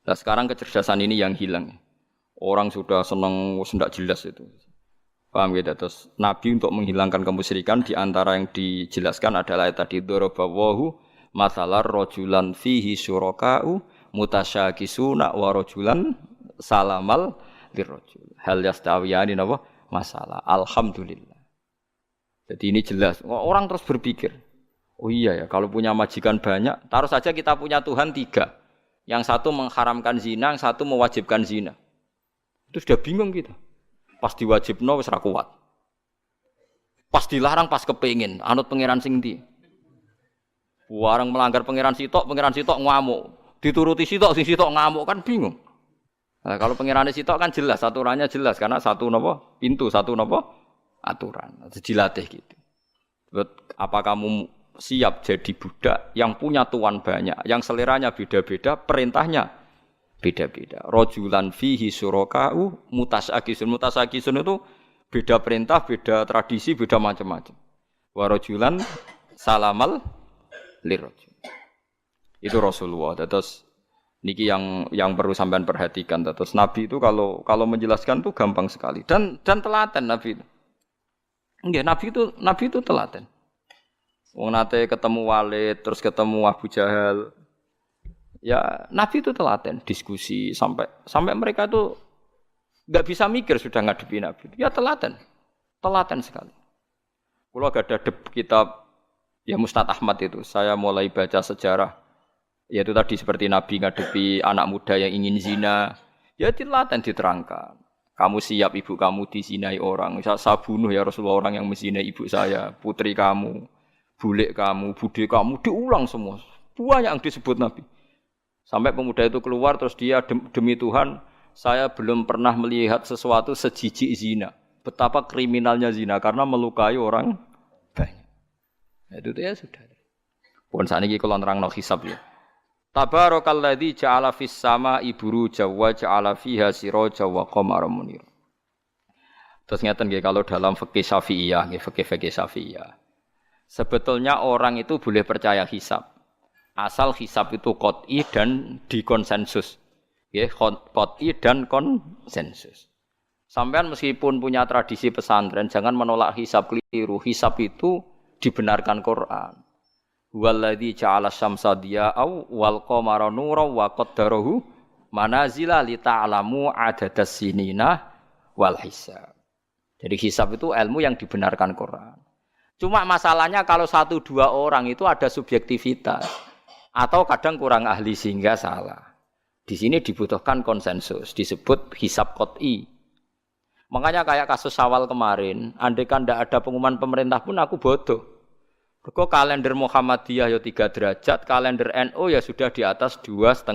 Nah sekarang kecerdasan ini yang hilang. Orang sudah senang, tidak jelas itu. Paham gitu? Terus Nabi untuk menghilangkan kemusyrikan di antara yang dijelaskan adalah tadi dorobawahu masalah rojulan fihi syuraka'u mutasyakisuna wa rojulan salamal lirrojul. Hal yastawiyani napa? Masalah. Alhamdulillah. Jadi ini jelas. Orang terus berpikir, oh iya ya, kalau punya majikan banyak, taruh saja kita punya Tuhan 3. Yang satu mengharamkan zina, yang satu mewajibkan zina. Itu sudah bingung kita. Pas diwajibno wis ra kuat. Pas dilarang pas kepengin, anut pangeran sing ndi. Warang melanggar pangeran sitok ngamuk. Dituruti sitok sing sitok ngamuk kan bingung. Nah, kalau pangerane sitok kan jelas, aturannya jelas karena satu napa pintu, satu napa aturan. Dilatih gitu. Apa kamu siap jadi budak yang punya tuan banyak, yang seleranya beda-beda, perintahnya beda-beda. Rajulan fihi syuraka'u mutasakisun. Mutasakisun itu beda perintah, beda tradisi, beda macam-macam. Wa rajulan salamal lirajul. Itu Rasulullah. Terus niki yang perlu sampean perhatikan. Terus Nabi itu kalau menjelaskan itu gampang sekali dan telaten Nabi itu. Nggih, Nabi itu telaten. Wong nate ketemu Walid, terus ketemu Abu Jahal. Ya, Nabi itu telaten diskusi sampai mereka itu enggak bisa mikir sudah ngadepi Nabi. Ya telaten sekali. Kalau ada kitab ya Mustad Ahmad itu, saya mulai baca sejarah, yaitu tadi seperti Nabi ngadepi anak muda yang ingin zina, ya telaten diterangkan. Kamu siap ibu kamu dizinai orang, saya bunuh ya Rasulullah orang yang menzinai ibu saya, putri kamu, bulik kamu, bude kamu, diulang semua. Banyak yang disebut Nabi. Sampai pemuda itu keluar terus dia demi Tuhan, saya belum pernah melihat sesuatu sejijik zina. Betapa kriminalnya zina karena melukai orang banyak. Itu ya sudah. Pun saat ini kalau nerangno hisab ya. Tabarakalladzi ja'ala fis sama'i buruja wa ja'ala fiha siraja wa qamaran munir. Terus ngeten nggih kalau dalam fikih Syafi'iyah, nggih fikih Syafi'iyah. Sebetulnya orang itu boleh percaya hisab. Asal hisab itu qat'i dan dikonsensus. Nggih, qat'i dan konsensus. Sampean meskipun punya tradisi pesantren jangan menolak hisab keliru. Hisab itu dibenarkan Quran. Walladzi ja'ala syamsa diya'au wal qamara nuran wa qaddarahu manazila li ta'lamu adadas sinina wal hisab. Jadi hisab itu ilmu yang dibenarkan Quran. Cuma masalahnya kalau 1-2 orang itu ada subjektivitas atau kadang kurang ahli sehingga salah. Di sini dibutuhkan konsensus, disebut hisab qat'i. Makanya kayak kasus Syawal kemarin, andai kan tidak ada pengumuman pemerintah pun aku bodoh. Mergo kalender Muhammadiyah ya 3 derajat, kalender NU ya sudah di atas 2,5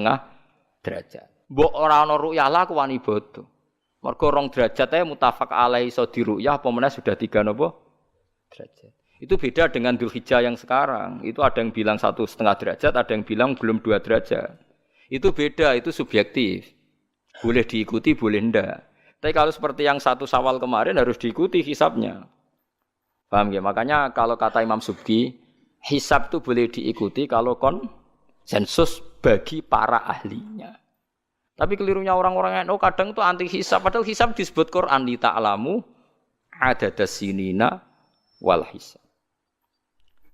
derajat. Mbok ora ana ru'yah lah aku wani bodoh. Mergo 2 derajat ae mutafaq alaihi iso diru'yah apa meneh sudah 3 napa derajat. Itu beda dengan Dzulhijjah yang sekarang. Itu ada yang bilang 1,5 derajat, ada yang bilang belum 2 derajat. Itu beda, itu subjektif. Boleh diikuti, boleh ndak. Tapi kalau seperti yang 1 Syawal kemarin harus diikuti hisabnya. Paham ya? Makanya kalau kata Imam Subki, hisab itu boleh diikuti kalau konsensus bagi para ahlinya. Tapi kelirunya orang-orang yang kadang itu anti hisab. Padahal hisab disebut Quran li ta'lamu adadas sinina wal hisab.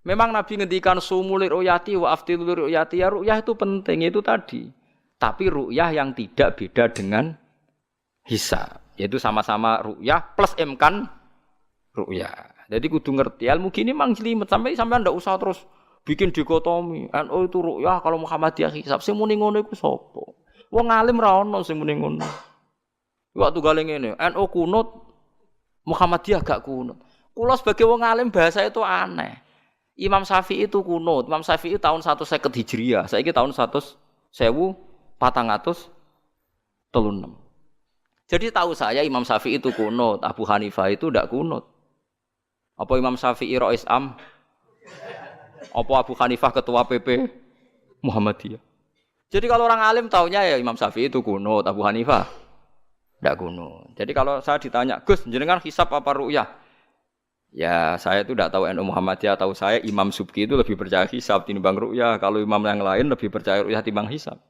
Memang Nabi ngendikan sumulir ru'yati wa aftilur ru'yati. Ya ru'yah itu penting, itu tadi. Tapi ru'yah yang tidak beda dengan hisab. Yaitu sama-sama ru'yah plus imkan ru'yah. Jadi kudu ngerti ilmu gini mang jelimet sampai ndak usah terus bikin dikotomi. NU itu ru'yah kalau Muhammadiyah hisab sing muni ngono iku sapa? Wong alim ra ono sing muni ngono. Waktu gale ngene, NU kunut Muhammadiyah gak kunut. Kula sebagai wong alim bahasa itu aneh. Imam Syafi'i itu kunut. Imam Syafi'i tahun 150 Hijriah. Saiki tahun 1436. Jadi tahu saya Imam Syafi'i itu kunut, Abu Hanifah itu ndak kunut. Apa Imam Syafi'i Rais Am? Apa Abu Hanifah ketua PP Muhammadiyah? Jadi kalau orang alim taunya ya Imam Syafi'i itu kunut, Abu Hanifah ndak kunut. Jadi kalau saya ditanya, "Gus, jenengan hisab apa ru'yah?" Ya, saya itu ndak tahu NU Muhammadiyah, tahu saya Imam Subki itu lebih percaya hisab timbang ru'yah. Kalau imam yang lain lebih percaya ru'yah timbang hisab.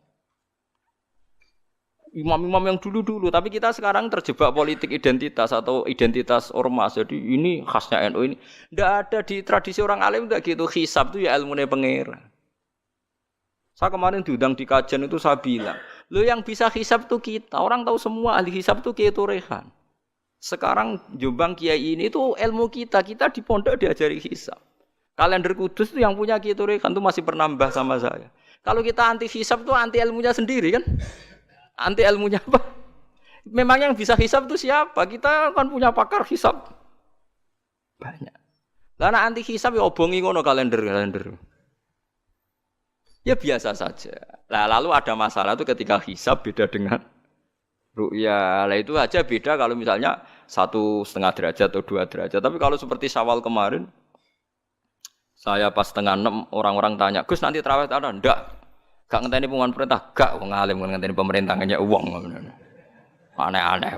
Imam-imam yang dulu-dulu, tapi kita sekarang terjebak politik identitas atau identitas ormas. Jadi ini khasnya NU ini. Tidak ada di tradisi orang alim tidak gitu. Hisab itu ya ilmunya pangeran. Saya kemarin diundang di kajian itu saya bilang, lo yang bisa hisab itu kita. Orang tahu semua ahli hisab itu Kiai Turehan. Sekarang Jombang Kiai ini itu ilmu kita. Kita di pondok diajari hisab. Kalender Kudus itu yang punya Kiai Turehan itu masih pernah mbah sama saya. Kalau kita anti hisab itu anti ilmunya sendiri kan? Anti ilmunya apa? Memang yang bisa hisab itu siapa? Kita kan punya pakar hisab banyak. Karena anti hisab ya obongi ngono kalender. Ya biasa saja. Nah, lalu ada masalah itu ketika hisab beda dengan ru'ya. Lah itu aja beda kalau misalnya 1,5 derajat atau 2 derajat. Tapi kalau seperti Syawal kemarin, saya pas setengah 6 orang-orang tanya, Gus nanti tarawih ada? Enggak. Gak ngenteni pengumuman perintah, gak wong alim ngenteni pemerintah ngenya uang. Aneh-aneh.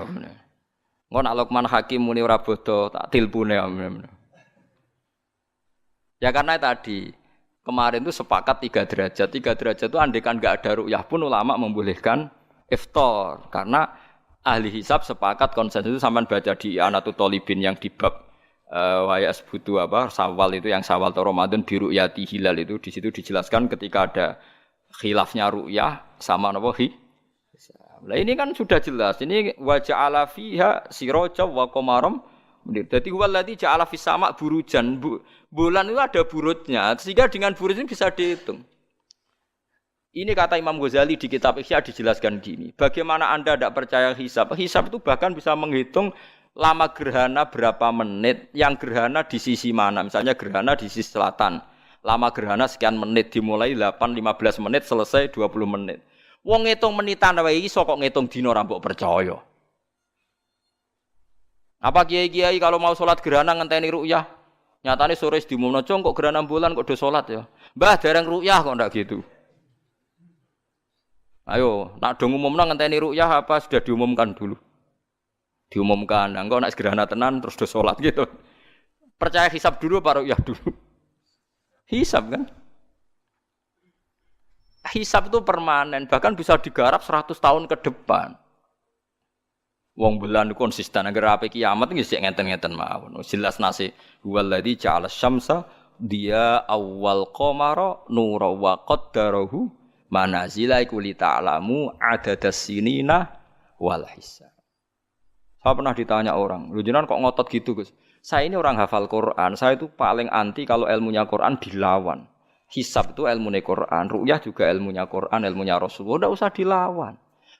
Engko nak Luqman Hakim muni ora bodo tak tilpune. Ya karena tadi kemarin itu sepakat 3 derajat. 3 derajat itu andekan enggak ada ru'yah pun ulama membolehkan iftar karena ahli hisab sepakat konsensus itu sampean baca di Anatut Thalibin yang di bab wa yasbutu Syawal itu yang Syawal atau Ramadan biru yati hilal itu di situ dijelaskan ketika ada khilafnya ru'yah sama napa Lah ini kan sudah jelas. Ini wa ja'ala fiha siraja wa qamaram. Jadi waladzi ja'ala fis sama' burujan. Bulan itu ada burutnya sehingga dengan burut ini bisa dihitung. Ini kata Imam Ghazali di kitab Ihya dijelaskan gini. Bagaimana Anda tidak percaya hisab? Hisab itu bahkan bisa menghitung lama gerhana berapa menit, yang gerhana di sisi mana. Misalnya gerhana di sisi selatan. Lama gerhana sekian menit, dimulai 8-15 menit, selesai 20 menit. Wong ngitung menitan wae iso kok ngitung dina ora mbok percaya. Apa kiai-kiai kalau mau salat gerhana ngenteni ru'yah? Nyatane sore diumumno kok gerhana bulan kok do salat ya. Mbah dereng ru'yah kok ndak gitu. Ayo, nak do ngumumno ngenteni ru'yah apa sudah diumumkan dulu? Diumumkan. Engko nek gerhana tenan terus do salat gitu. Percaya hisab dulu apa ru'yah dulu? Hisab kan? Hisab itu permanen, bahkan bisa digarap 100 tahun ke depan. Wong bulan konsisten agar ape kiamat nggih sik ngenten-ngenten mawon. Jelas nase huwallazi ja'ala syamsa dia awal qamara nura wa qaddarahu manazila iku li ta'lamu adadas sinina wal hisab. Saya pernah ditanya orang, "Lho jenengan kok ngotot gitu, Gus?" Saya ini orang hafal Quran, saya itu paling anti kalau ilmunya Quran dilawan. Hisab itu ilmunya Quran, ru'yah juga ilmunya Quran, ilmunya Rasulullah, tidak usah dilawan.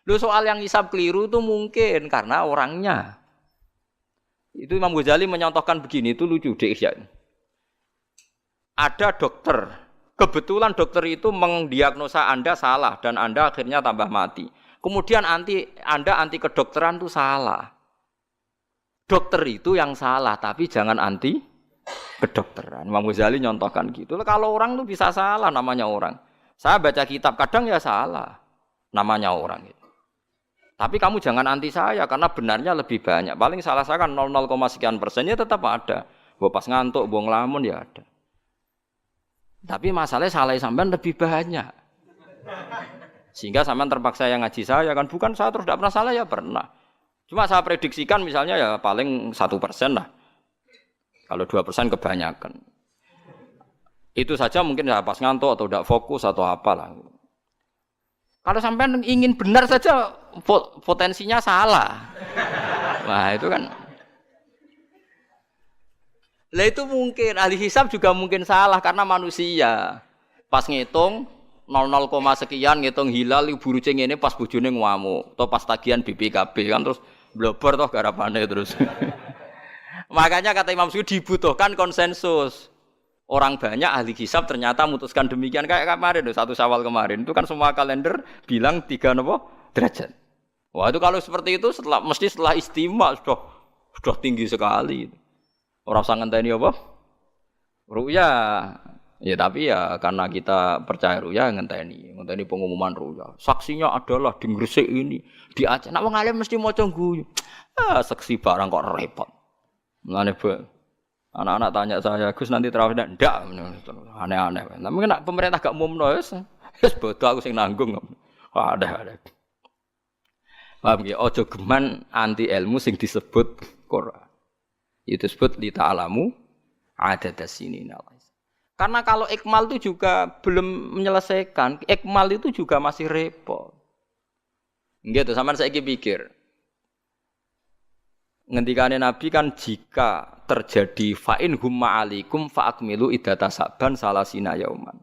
Loh soal yang hisab keliru itu mungkin karena orangnya. Itu Imam Ghazali menyontohkan begini, itu lucu deh ya. Ada dokter, kebetulan dokter itu mendiagnosa Anda salah dan Anda akhirnya tambah mati. Kemudian Anda anti kedokteran itu salah. Dokter itu yang salah, tapi jangan anti kedokteran. Imam Ghazali nyontohkan gitu. Kalau orang itu bisa salah namanya orang. Saya baca kitab kadang ya salah namanya orang gitu. Tapi kamu jangan anti saya karena benarnya lebih banyak. Paling salah saya kan 0, sekian persennya tetap ada. Gua pas ngantuk, gua ngelamun ya ada. Tapi masalahnya salah sampean lebih banyak. Sehingga sampean terpaksa yang ngaji saya kan bukan saya terus tidak pernah salah ya pernah. Cuma saya prediksikan misalnya ya paling 1% lah. Kalau 2% kebanyakan. Itu saja mungkin ya pas ngantuk atau tidak fokus atau apalah. Kalau sampai ingin benar saja potensinya salah. Nah itu kan. Lah itu mungkin ahli hisab juga mungkin salah karena manusia. Pas ngitung 0, sekian ngitung hilal buruce ngene pas bojone ngamuk atau pas tagihan BPKB kan terus blobor toh garapane terus. Makanya kata Imam Suyuti dibutuhkan konsensus. Orang banyak ahli hisab ternyata memutuskan demikian kayak kemarin 1 Syawal kemarin itu kan semua kalender bilang 3 derajat. Wah itu kalau seperti itu mesti setelah istimewa sudah tinggi sekali. Orang usah ngenteni apa? Ru'ya. Ya tapi ya karena kita percaya ru'ya ngenteni pengumuman ru'ya. Saksinya adalah di Gresik ini, di Aceh. Nek wong alim mesti maca guyu. Saksi barang kok repot. Mulane anak-anak tanya saya, Gus nanti terawih ndak? Aneh-aneh. Tapi nek pemerintah gak umumno wis bodoh aku sing nanggung. Ada. Paham nggih? Aja geman anti ilmu sing disebut Quran. Itu disebut li ta'lamu adadas sinina. Karena kalau ikmal itu juga belum menyelesaikan, ikmal itu juga masih repot. Nggih to, sampean saiki pikir. Ngendikane Nabi kan jika terjadi fa'in humma alikum fa'akmilu iddata saban salasina yauman.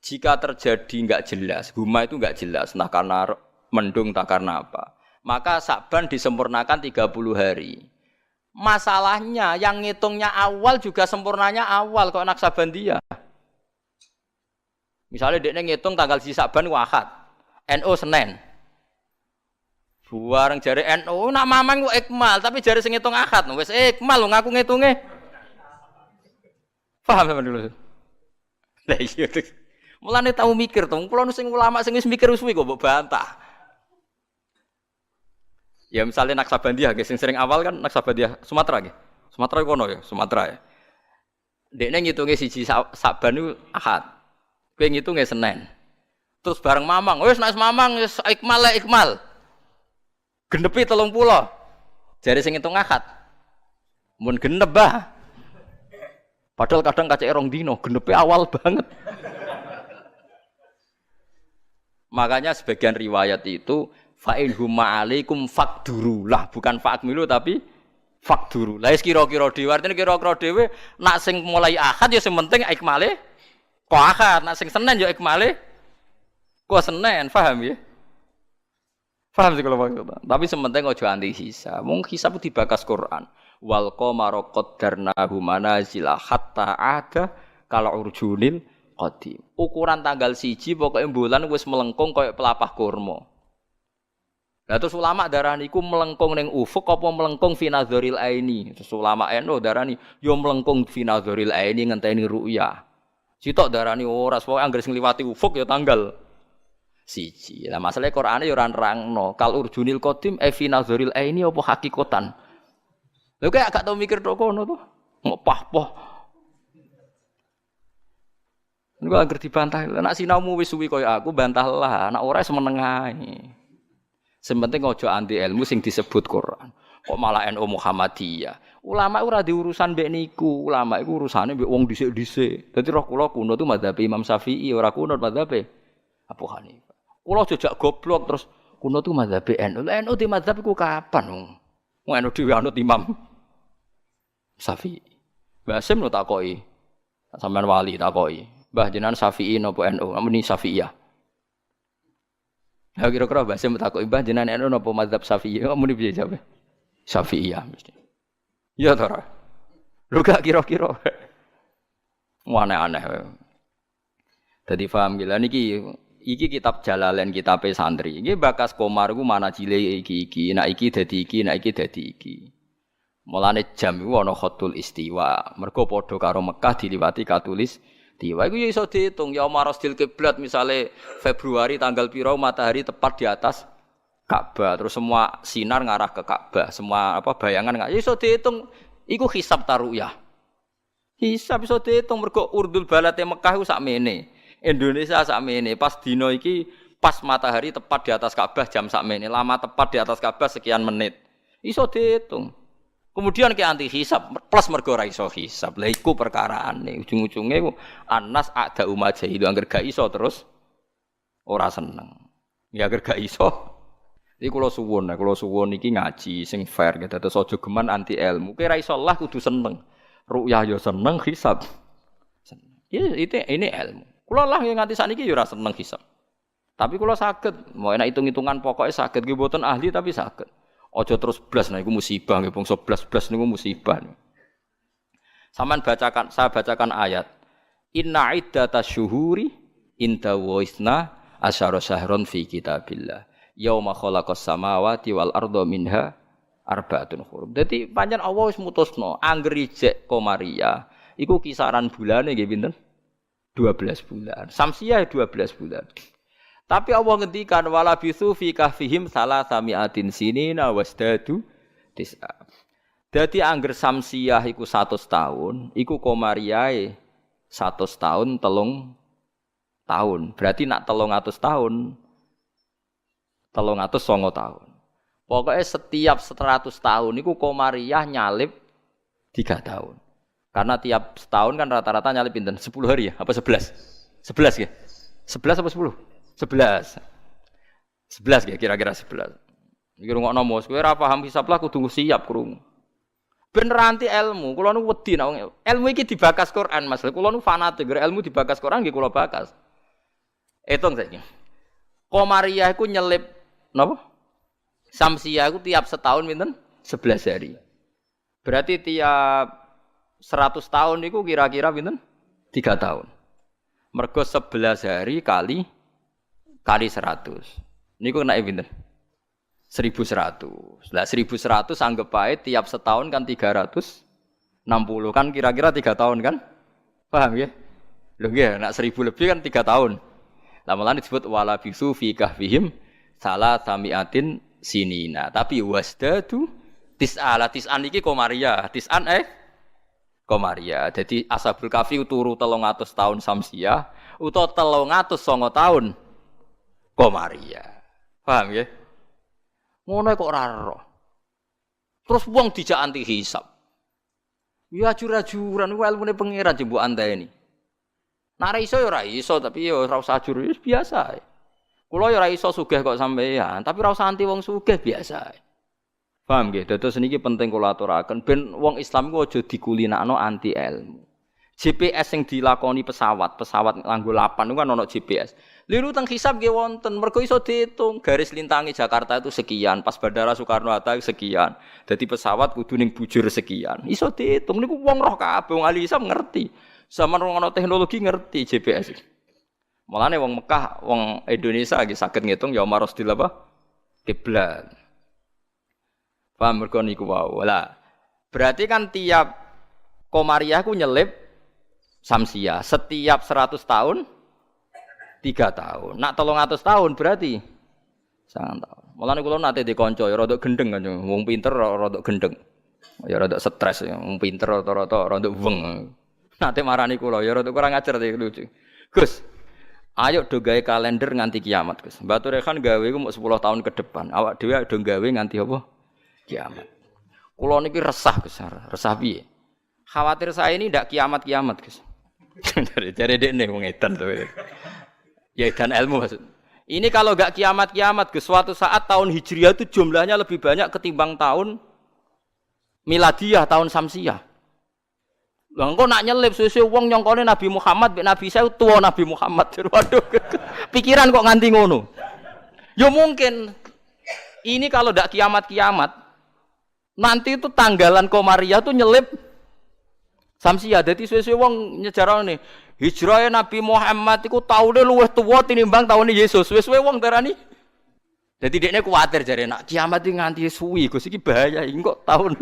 Jika terjadi enggak jelas, humma itu enggak jelas, nah karena mendung tak karena apa. Maka Sa'ban disempurnakan 30 hari. Masalahnya yang ngitungnya awal juga sempurnanya awal kok Naksabandiyah. Misalnya dia ngitung tanggal si Sa'ban Ahad, NU Senin. Buareng jari NU nak mamang ku ikmal, tapi jari sing ngitung Ahad wis ikmal lho ngaku ngitunge. Paham sampean dulu. Lah iya. Mulane tau mikir to, kula sing ulama sing wis mikir suwi kok mbok bantah. Ya misalnya Naksabandiyah sing sering awal kan Naksabandiyah Sumatera nggih. Sumatera kono ya, Sumatera ya. Dekne ngitunge siji Sa'ban niku Ahad. Kowe ngitunge Senin. Terus bareng mamang, wis nek mamang wis ikmal. Genepi 30. Jare sing ngitung Ahad. Mun genep bah. Padahal kadang kacek rong dino, genepi awal banget. Makanya sebagian riwayat itu fa'in huma alaikum fakduru lah, bukan fa'akmilu tapi fakduru. Lah kira-kira dhewe artine kira-kira dhewe nak sing mulai Ahad ya sing penting ikmale kok Ahad, nak sing Senin ya ikmale kok Senin, paham ya? Paham sih kalau maksudnya. Tapi sementing aja anti hisab. Mung hisab dibakas Quran. Wal qamara qaddarnahu manazila hatta ada kala urjunil qadim. Ukuran tanggal 1 pokoke bulan wis melengkung koyo pelapah kurma. Lah terus ulama darani iku melengkung ning ufuk apa melengkung fi nazaril aini. Terus ulama NU darani yo melengkung fi nazaril aini ngenteni ru'yah. Sitok darani ora pokoke anggere sing liwati ufuk ya tanggal 1. Lah masalahe Qur'ane ya ora nerangno. Kal urjunil qadim fi nazaril aini apa hakikatan. Lha kok gak tau mikir tok kono to. Ngopah-poh. Niku anggere dibantah. Nek sinaumu wis suwi kaya aku bantahlah, nek ora semeneng ae. Sementing aja anti ilmu sing disebut Quran. Kok malah NU Muhammadiyah. Ulama ora diurusan mbek niku. Ulama iku urusane mbek wong dhisik-dhisik. Dadi roh kula kuno tu mazhab Imam Syafi'i ora kuno mazhab Abu Hanifah. Kula jejak goblok terus kuno tu mazhab NU. NU di mazhab iku kapan? Wong NU dhewe anut Imam Syafi'i. Mbah Sim no takoki. Sampeyan wali takoki. Mbah jenengan Syafi'i napa NU? Amene Syafi'iyah. Ya kira-kira Mbah Sim takoki Mbah jenengan NU napa mazhab Syafi'i? Amene piye jawabe? Syafi'iyah mesti. Ya ta ora. Lho gak kira-kira. Aneh-aneh. Dadi paham gila niki iki kitab Jalalain kitabe santri. Iki bakas Komar iku manajile iki. Nek iki dadi iki, nek iki dadi iki. Mulane jam iku ana khatul istiwa. Mergo padha karo Mekah diliwati katulis istiwa. Iku ya iso diitung ya marasdil kiblat misale Februari tanggal piro matahari tepat di atas Ka'bah. Terus semua sinar ngarah ke Ka'bah. Semua bayangan ya iso diitung. Iku hisab taruyah. Hisab iso diitung mergo urdul balate Mekah iku sakmene. Indonesia sakmene. Pas dino iki pas matahari tepat di atas Ka'bah jam sakmene. Lama tepat di atas Ka'bah sekian menit. Iso diitung. Kemudian ke anti hisab plus mergo ora iso hisab. Lah iku perkaraane ujung-ujunge ku anas ada umat jahilu angger gak iso terus ora seneng. Ya angger gak iso. Iki kula suwun iki ngaji sing fair gitu. Terus aja geman anti ilmu. Kowe ora iso lah kudu seneng. Ru'yah yo seneng hisab. Ini ilmu. Kula lah yang nganti sakniki yo ora seneng hisab. Tapi kula saged, mau enak hitung-hitungan pokoknya saged nggih mboten ahli tapi saged. Aja terus blas nah iku musibah nggih bangsa blas niku musibah. Saman saya bacakan ayat. Inna iddatasyuhuri inda waisna asyara syahron fi kitabillah. Yauma khalaqas samawati wal arda minha arba'atun hurum. Dadi pancen Allah wis mutusno angger ijek Komariah iku kisaran bulane nggih pinten? 12 bulan. Samsiah 12 bulan. Tapi Allah ngendikan wala bisu fi kahfihim salasamiatin sinina wasdadu tis'a. Dadi angger samsiah iku 100 tahun, iku Komariahe 100 tahun 3 tahun. Berarti nak 300 tahun 309 tahun. Pokoknya setiap 100 tahun iku Komariah nyalip 3 tahun. Karena tiap setahun kan rata-rata nyalip pinten? 10 hari ya? Apa 11? 11 ya? 11 apa 10? 11 ya kira-kira 11. Iki rungokno mos, kowe ora paham hisab lah kudu siap krungu. Bener anti ilmu, kula nu wedi nek ilmu iki dibakas Quran Mas. Kula nu fanatik ilmu dibakas Quran nggih kula bakas. Hitung saiki. Komariah iku nyelip napa? Samsiah itu tiap setahun pinten? 11 hari. Berarti tiap 100 tahun itu kira-kira pinten? 3 tahun. Mergo 11 hari kali 100. Niku kena pinten? 1100. Lah 1100 anggap bae tiap setahun kan 360 kan kira-kira 3 tahun kan? Paham ya? Lho nggih, nek 1000 lebih kan 3 tahun. Lah malah disebut wala bisu fi kahfihim salah samiatin sinina. Tapi wasdadu tis'an iki komaria. Tis'an komaria. Jadi Ashabul Kahfi turu 300 tahun Samsiah utawa 309 tahun komaria. Paham ya? Ngono kok ora ero. Terus wong dijak anti hisab. Ya ajur-ajuran ku ilmune pangeran jembuk anteni. Nek iso ya ora iso, tapi ya ora usah ajur biasa. Kula ya ora iso sugih kok sampeyan, tapi ora usah anti wong sugih biasa. Paham nggih? Dados niki penting kula aturaken ben wong Islam ku aja dikulinakno anti ilmu. GPS sing dilakoni pesawat nganggo lapan itu kan ono GPS. Liru teng hisab nggih wonten, mergo iso diitung garis lintangi Jakarta itu sekian, pas Bandara Soekarno-Hatta sekian. Dadi pesawat kudu ning bujur sekian. Iso diitung niku wong roh kabeh, wong ahli hisab ngerti. Zaman wong ana teknologi ngerti GPS. Mulane wong Mekah, wong Indonesia nggih saged ngitung ya marosdil apa? Kiblat. Paham mergo niku wae. Lah, berarti kan tiap komariah ku nyelip Samsiah setiap 100 tahun 3 tahun. Nak 300 tahun berarti 9 tahun. Mulane kula nate dikonco ya rada gendeng kan. Wong pinter rada gendeng. Ya rada stres ya. Wong pinter rata-rata rada weng. Nate marani kula ya rada kurang ajar iki lucu. Gus, ayo do gawe kalender nganti kiamat, Gus. Batu Rehan gawe ku mung 10 tahun ke depan. Awak dhewe do gawe nganti apa? Kiamat. Kula niki resah, Gus. Resah piye? Khawatir saya ini ndak kiamat-kiamat, Gus. Cari dekne wong edan to. Ya edan ilmu maksud. Ini kalau enggak kiamat-kiamat ke suatu saat tahun Hijriah itu jumlahnya lebih banyak ketimbang tahun Miladiah, tahun Samsiah. Lah engko nak nyelip suwe-suwe wong nyongkone Nabi Muhammad mek Nabi saya tua Nabi Muhammad. Waduh. Pikiran kok nganti ngono. Ya mungkin ini kalau enggak kiamat-kiamat nanti itu tanggalan Komariah tuh nyelip Samsiah. Dadi suwe-suwe wong nyejarane hijrah Nabi Muhammad iku taune luwih tuwa tinimbang taune Yesus. Suwe-suwe wong darani. Dadi dekne kuwatir jare nak kiamat iki nganti suwi Gus iki bahaya iki kok tahun.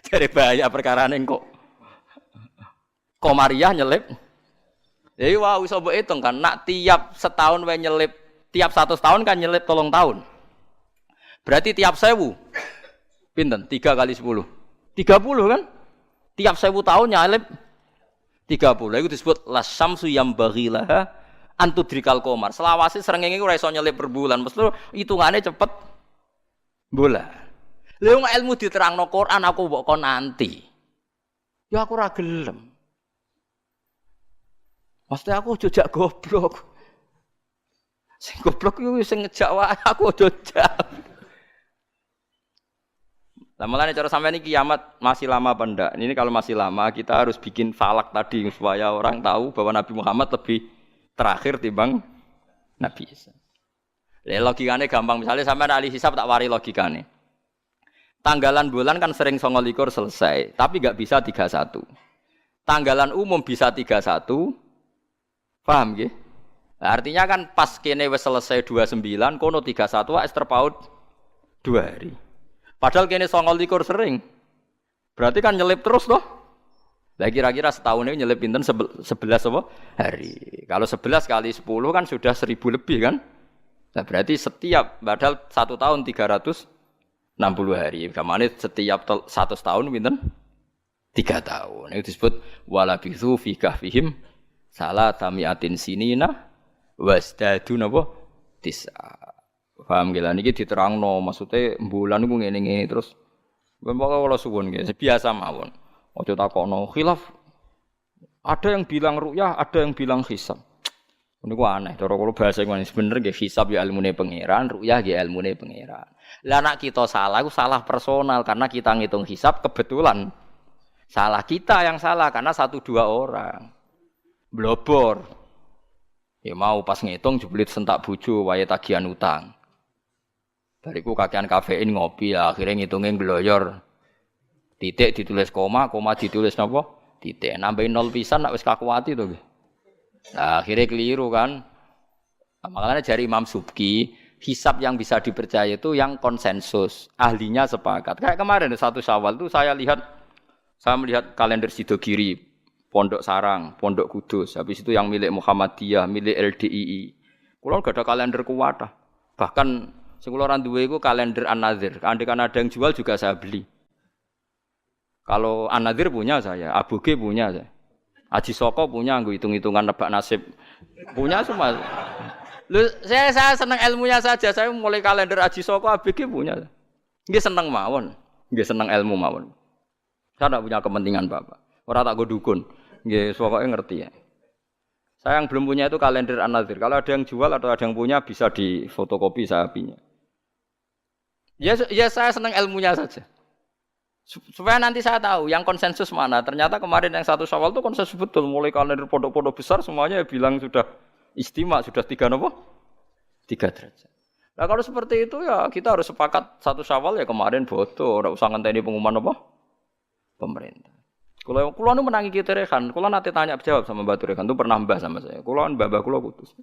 Jare bahaya perkarane kok. Komariah nyelip. Jadi wah iso mbok hitung kan nak tiap setahun wae nyelip, tiap 100 tahun kan nyelip 3 tahun. Berarti tiap 1000 pinten? 3 kali 10. 30 kan? Tiap 1000 tahun nyalip 30. Itu disebut lasyamsu yambaghilaha antudrikal qamar. Selawase srengenge ora iso nyelip per bulan. Mesti hitungane cepet bulan. Lha wong ilmu diterangno Quran aku mbok kon nanti. Ya aku ora gelem. Mesti aku jojak goblok. Sing goblok iku sing ngejak wae aku jojak. Lah mulane cara sampeyan iki kiamat masih lama apa ndak? Ini kalau masih lama kita harus bikin falak tadi supaya orang tahu bahwa Nabi Muhammad lebih terakhir timbang Nabi Isa. Lah logikane gampang, misalnya sampeyan ahli hisab tak wari logikane. Tanggalan bulan kan sering 29 selesai, tapi enggak bisa 31. Tanggalan umum bisa 31. Paham nggih? Nah, artinya kan pas kene wis selesai 29, kono 31 wis terpaut 2 hari. Padahal kene 29 sering. Berarti kan nyelip terus toh. Lah kira-kira setahun ini nyelip pinten 11 apa? Hari. Kalau 11 kali 10 kan sudah 1000 lebih kan? Nah, berarti setiap padahal 1 tahun 360 hari. Kamane setiap 100 tahun pinten? 3 tahun. Itu disebut wala bisu fi kahfihim salatamiatin sinina wasdadu napa? Tis'a. Paham gila niki diterangno maksudnya bulan niku ngene-ngene terus pokoke kula suwun nggih biasa mawon. Aja takokno khilaf. Ada yang bilang ru'yah, ada yang bilang hisab. Niku aneh cara kula bahasa ngene bener nggih hisab ya ilmune pangeran, ru'yah nggih ilmune pangeran. Lah nek kita salah iku salah personal karena kita ngitung hisab kebetulan. Salah kita yang salah karena 1-2 orang. Blobor. Ya mau pas ngitung jeblit sentak bojo wae tagihan utang. Bariku kakean kafein ngopi ya akhirnya ngitungin gloyor. Titik ditulis koma, koma ditulis napa? Titik. Nambahin nol pisan nek wis kakuwati to nggih. Nah, akhirnya keliru kan. Nah, makanya dari Imam Subki, hisab yang bisa dipercaya itu yang konsensus, ahlinya sepakat. Kayak kemarin 1 Syawal itu saya melihat kalender Sidogiri, Pondok Sarang, Pondok Kudus, habis itu yang milik Muhammadiyah, milik LDII. Kulo gak ada kalender kuwatah. Bahkan sing kula ora duwe iku kalender An-Nadzir. Andaikan ada yang jual juga saya beli. Kalau An-Nadzir punya saya, Abu G punya saya. Haji Soko punya, nggo hitung-hitungan nebak nasib. Punya semua. Loh, saya senang ilmunya saja. Saya mulai kalender Haji Soko, Abu G punya. Nggih seneng mawon. Nggih seneng ilmu mawon. Saya tidak punya kepentingan Bapak. Orang tak go dukun. Nggih, pokoke ngerti ya. Saya yang belum punya itu kalender An-Nadzir. Kalau ada yang jual atau ada yang punya bisa difotokopi saya punya. Ya saya senang ilmunya saja. Supaya nanti saya tahu yang konsensus mana. Ternyata kemarin yang 1 Syawal itu konsensus betul. Mulai kalender pondok-pondok besar semuanya bilang sudah istimewa, sudah 3 apa? 3 derajat. Nah kalau seperti itu ya kita harus sepakat 1 Syawal ya kemarin bodoh. Ora usah ngenteni pengumuman apa? Pemerintah. Kalau nu menangi kita Rehan, kalau nanti tanya jawab sama Mbak Rehan itu pernah mbah sama saya. Kalau mbah kulo putus.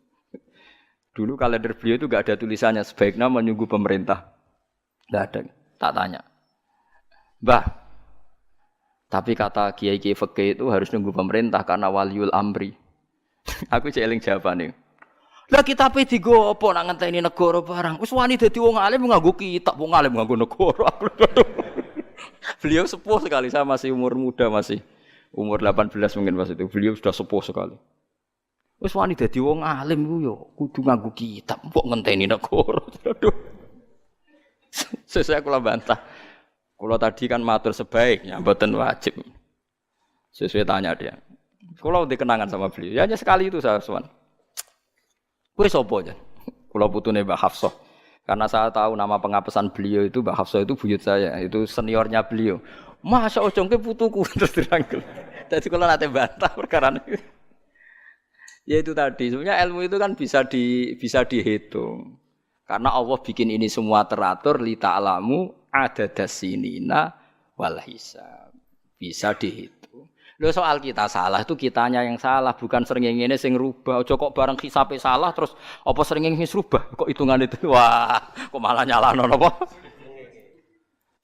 Dulu kalender beliau itu gak ada tulisannya sebaiknya menunggu pemerintah. Gak ada. Tak tanya. Mbah, tapi kata kiai-kiai fikih itu harus nunggu pemerintah karena waliul amri. Aku celing jawabane. Lah kita pe digo apa nak ngenteni negara barang. Wis wani dadi wong alim nganggo kitab, wong alim nganggo negara. Beliau sepuh sekali, saya masih umur muda, masih umur 18 mungkin pas itu. Beliau sudah sepuh sekali. Wis wani dadi wong alim ku yo kudu nganggo kitab, mbok ngenteni negara. Aduh. Saya kula bantah. Kula tadi kan matur sebaiknya, mboten wajib. Sesuai tanya dia. Kula udah kenangan sama beliau. Ya hanya sekali itu saya sowan. Kowe sapa jan? Kula putune Mbak Hafsah. Karena saya tahu nama pengapesan beliau itu Mbak Hafsah itu buyut saya, itu seniornya beliau. Masya Allah, jongke putuku terus dirangkul. Jadi kalau nanti bantah perkara ini. Ya itu tadi, sebenarnya ilmu itu kan bisa dihitung. Karena Allah bikin ini semua teratur li ta'lamu adadasinina wal hisab. Bisa dihitung. Lho soal kita salah itu kitanya yang salah, bukan srengenge sing rubah. Aja kok bareng hisabe salah terus apa srengenge wis rubah kok hitungan itu. Wah, kok malah nyalahno napa?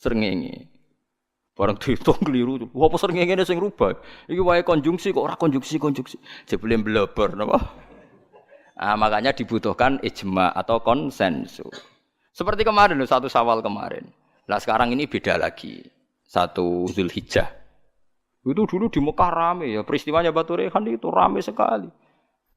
Srengenge. Bareng dihitung keliru. Apa srengenge sing rubah? Iki wae konjungsi kok ora konjungsi. Jebule blebor napa? Nah, makanya dibutuhkan ijma atau konsensus. Seperti kemarin 1 Syawal kemarin. Nah, sekarang ini beda lagi. 1 Zulhijjah. Itu dulu di Mekah rame ya, peristiwanya Batu Rehan itu rame sekali.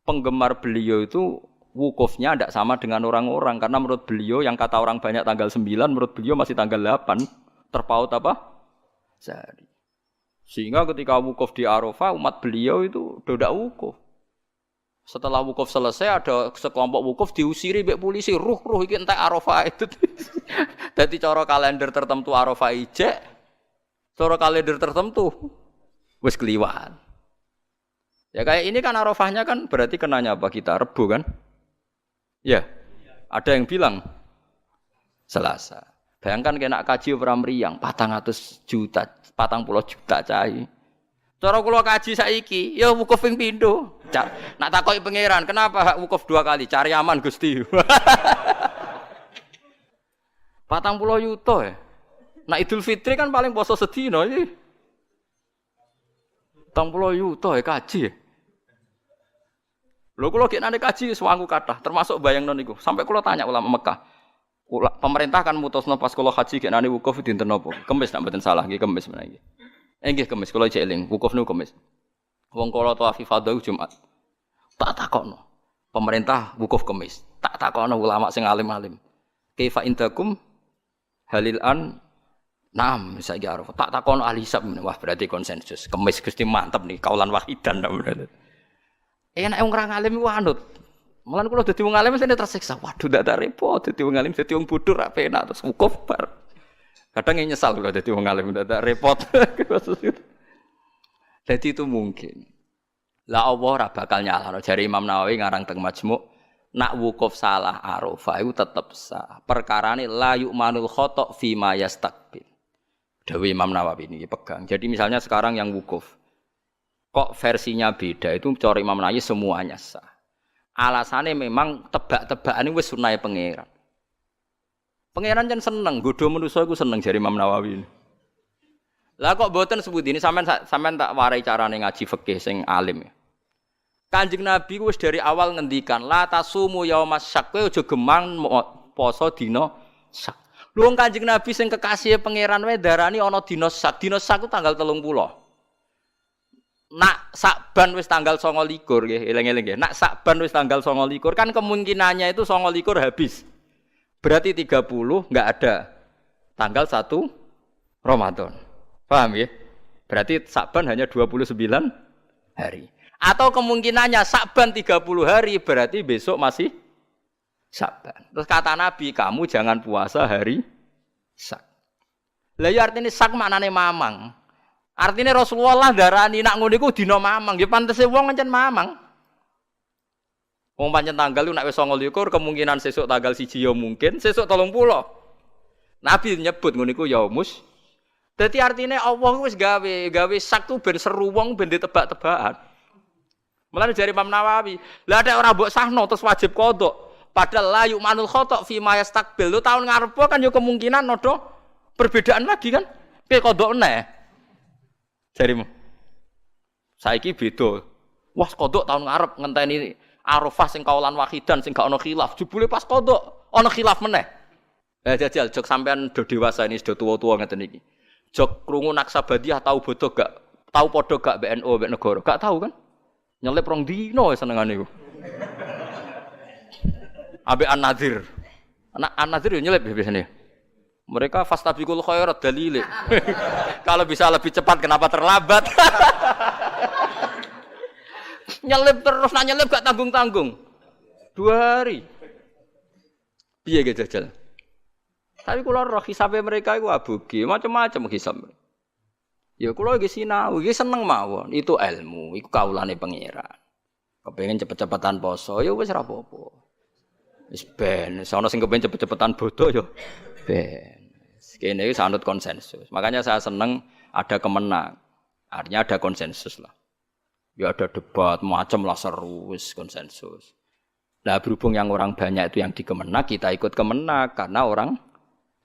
Penggemar beliau itu wukufnya tidak sama dengan orang-orang karena menurut beliau yang kata orang banyak tanggal 9, menurut beliau masih tanggal 8 terpaut apa? Sehari. Sehingga ketika wukuf di Arafah umat beliau itu tidak wukuf. Setelah wukuf selesai ada sekelompok wukuf diusiri mbek polisi, ruh iki entek Arafah itu. Dadi cara kalender tertentu Arafah ijek, cara kalender tertentu wis keliwaan. Ya kayak ini kan Arafahnya kan berarti kenanya apa kita? Rebo kan? Ya. Ada yang bilang Selasa. Bayangkan kena kaji ora mriyang 400 juta, 40 juta cai. Cara kula kaji saiki, ya wukuf ping pindho. Nak takoki pangeran, kenapa wukuf 2 kali? Cari aman Gusti. 40 juta ya. Nah Idul Fitri kan paling poso sedina iki. 40 juta ya kaji. Lho kula gek nane kaji swangu kathah, termasuk bayangno niku. Sampai kula tanya ulama Mekah. Pemerintah kan mutusno pas kula haji gek nane wukuf dinten napa? Kemis nek mboten salah nggih kemis menawa nggih. Nggih kemis kula cek eling, wukuf niku kemis. Wong kala tawaf ifadah Jumat. Tak takokno. Pemerintah wukuf kemis. Tak takokno ulama sing alim-alim. Kaifa indakum halil an Naam, saiki Arafah. Tak takon ahli hisab, wah berarti konsensus. Kemis Gusti mantep nih, kaulan wahidan ta berarti. Enak wong ora ngalim iku anut. Mulan kula dadi wong alim mesti tersiksa. Waduh ndak repot dadi wong alim, dadi wong bodho ra penak terus wukuf bar. Kadang nyesal kula dadi wong alim ndak repot. Jadi itu mungkin. Lah Allah ora bakal nyalahno. Jare Imam Nawawi ngarang teng Majmu', nak wukuf salah Arafah itu tetep sah. Perkarane la yu'manul khata' fi ma yastaqbil. Dewi Imam Nawawi ini pegang. Jadi misalnya sekarang yang wukuf, kok versinya beda itu cara Imam Nawawi semuanya sah. Alasannya memang tebak-tebakan wis sunahe pangeran. Pangeran jan seneng, godho manusa iku seneng jare Imam Nawawi ini. Lah kok mboten sebut ini sampean tak warai carane ngaji fikih sing alim ya. Kanjeng Nabi wis dari awal ngendikan la tasumu yaumas syak, kowe aja gemang poso dina syak. Lu Kanjeng Nabi sing kekasih pangeran wae darani ana dina syak. Dina syak ku tanggal 30. Nak Sakban wis tanggal 29 nggih, eling-eling nggih. Nak Sakban wis tanggal 29 kan kemungkinannya itu 29 habis. Berarti 30 enggak ada. Tanggal 1 Ramadan. Paham ya? Berarti Sakban hanya 29 hari. Atau kemungkinannya Sakban 30 hari berarti besok masih Sakban. Terus kata Nabi, kamu jangan puasa hari Sak. Lah ya artine Sak maknane mamang. Artine Rasulullah darani nak ngono iku dina mamang. Ya pantese wong pancen mamang. Wong pancen tanggal lu nek wis 29 kemungkinan sesuk tanggal 1 ya mungkin, sesuk 30. Nabi nyebut ngono iku yaumus. Dadi artine Allah wis gawe Sak tu ben seru wong ben ditebak-tebakan. Mulane jare Imam Nawawi, lah nek ora mbok sahno terus wajib qodho. Padahal la yu'manul khata' fi ma yastaqbil. Lu tahun ngarep kan yo kemungkinan nodo perbedaan lagi kan. Piye qodho neh. Jarimu. Saiki beda. Wah qodho tahun ngarep ngenteni Arafah sing kaulan wahidan sing gak ono khilaf. Jebule pas qodho ono khilaf meneh. Jajal jok sampean do dewasa ini sudah tua-tua ngeten iki. Jok krungu Naksabandiyah tahu bodoh gak? Tahu padha gak BNO mbek negara? Gak tahu kan? Nyelip rong dino senengane iku. Ambek An-Nadir. Anak An-Nadir yo nyelip biasanya. Mereka fastabiqul khairat dalile. Kalau bisa lebih cepat kenapa terlambat? Nyelip terus nak nyelip gak tanggung-tanggung. 2 hari. Piye ge jajal? Tapi kula roh hisabe mereka iku aboge, macam-macam hisab. Ya kula iki sinau, iki seneng mawon. Itu ilmu, iku kaulane pangeran. Kepengin cepet-cepetan poso, ya wis ora apa-apa. Wis ben, sono sing kepengin cepet-cepetan bodoh ya ben. Kene iki sanut konsensus. Makanya saya seneng ada kemenang. Artinya ada konsensus lah. Ya ada debat macam lah seru wis konsensus. Nah berhubung yang orang banyak itu yang dikemenak, kita ikut kemenak karena orang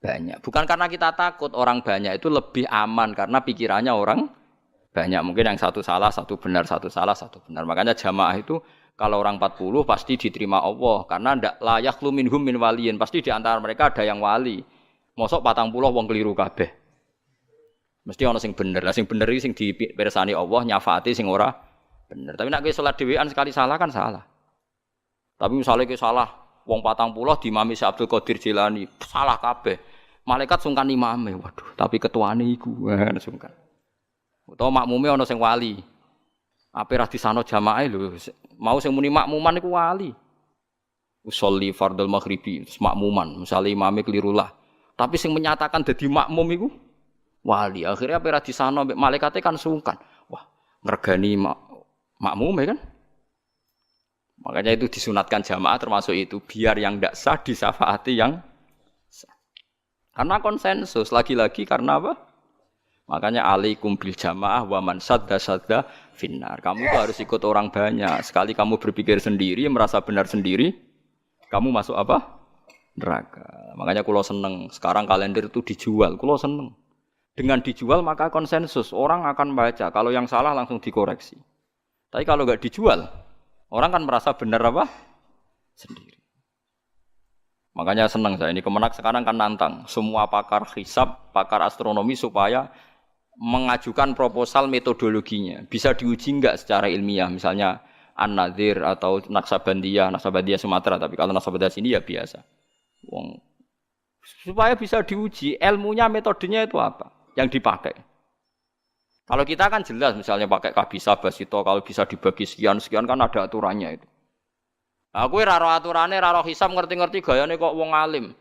banyak. Bukan karena kita takut orang banyak itu lebih aman karena pikirannya orang banyak. Mungkin yang satu salah, satu benar, satu salah, satu benar. Makanya jamaah itu kalau orang 40 pasti diterima Allah karena ndak layak lu minhum min waliyin. Pasti di antara mereka ada yang wali. Mosok 40 wong keliru kabeh. Mesti ana sing bener. Lah sing bener iki sing dipirsani Allah nyafaati sing ora bener. Tapi nek kowe salat dhewean sekali salah kan salah. Tapi misalnya kowe salah wong 40 diimami Syekh Abdul Qadir Jilani, salah kabeh. Malaikat sungkan imame, waduh, tapi ketuane iku sungkan. Utawa makmume ana sing wali. Ape ra disano jamaah lho, mau sing muni makmuman iku wali. Usolli fardhul maghribi, terus makmuman, misale imame keliru lah. Tapi sing menyatakan dadi makmum iku wali. Akhirnya ape ra disano mbek malaikate kan sungkan. Wah, ngregani makmume kan. Makanya itu disunatkan jamaah termasuk itu biar yang ndak sah disafaati yang sah. Karena konsensus lagi-lagi karena apa? Makanya alaikum bil jamaah wa man sadda finnar. Kamu tuh harus ikut orang banyak. Sekali kamu berpikir sendiri, merasa benar sendiri, kamu masuk apa? Neraka. Makanya kulo seneng sekarang kalender itu dijual. Kulo seneng. Dengan dijual maka konsensus orang akan baca. Kalau yang salah langsung dikoreksi. Tapi kalau enggak dijual, orang kan merasa benar apa? Sendiri. Makanya senang saya ini Kemenak sekarang kan nantang semua pakar hisab, pakar astronomi supaya mengajukan proposal metodologinya. Bisa diuji enggak secara ilmiah, misalnya An-Nadir atau Naksabandiyah Sumatera, tapi kalau Naksabandiyah sini ya biasa. Wong supaya bisa diuji ilmunya, metodenya itu apa yang dipakai. Kalau kita kan jelas misalnya pakai kabisa basito, kalau bisa dibagi sekian kan ada aturannya itu. Aku ora ro aturane, ora ro hisab ngerti-ngerti gayane kok wong alim.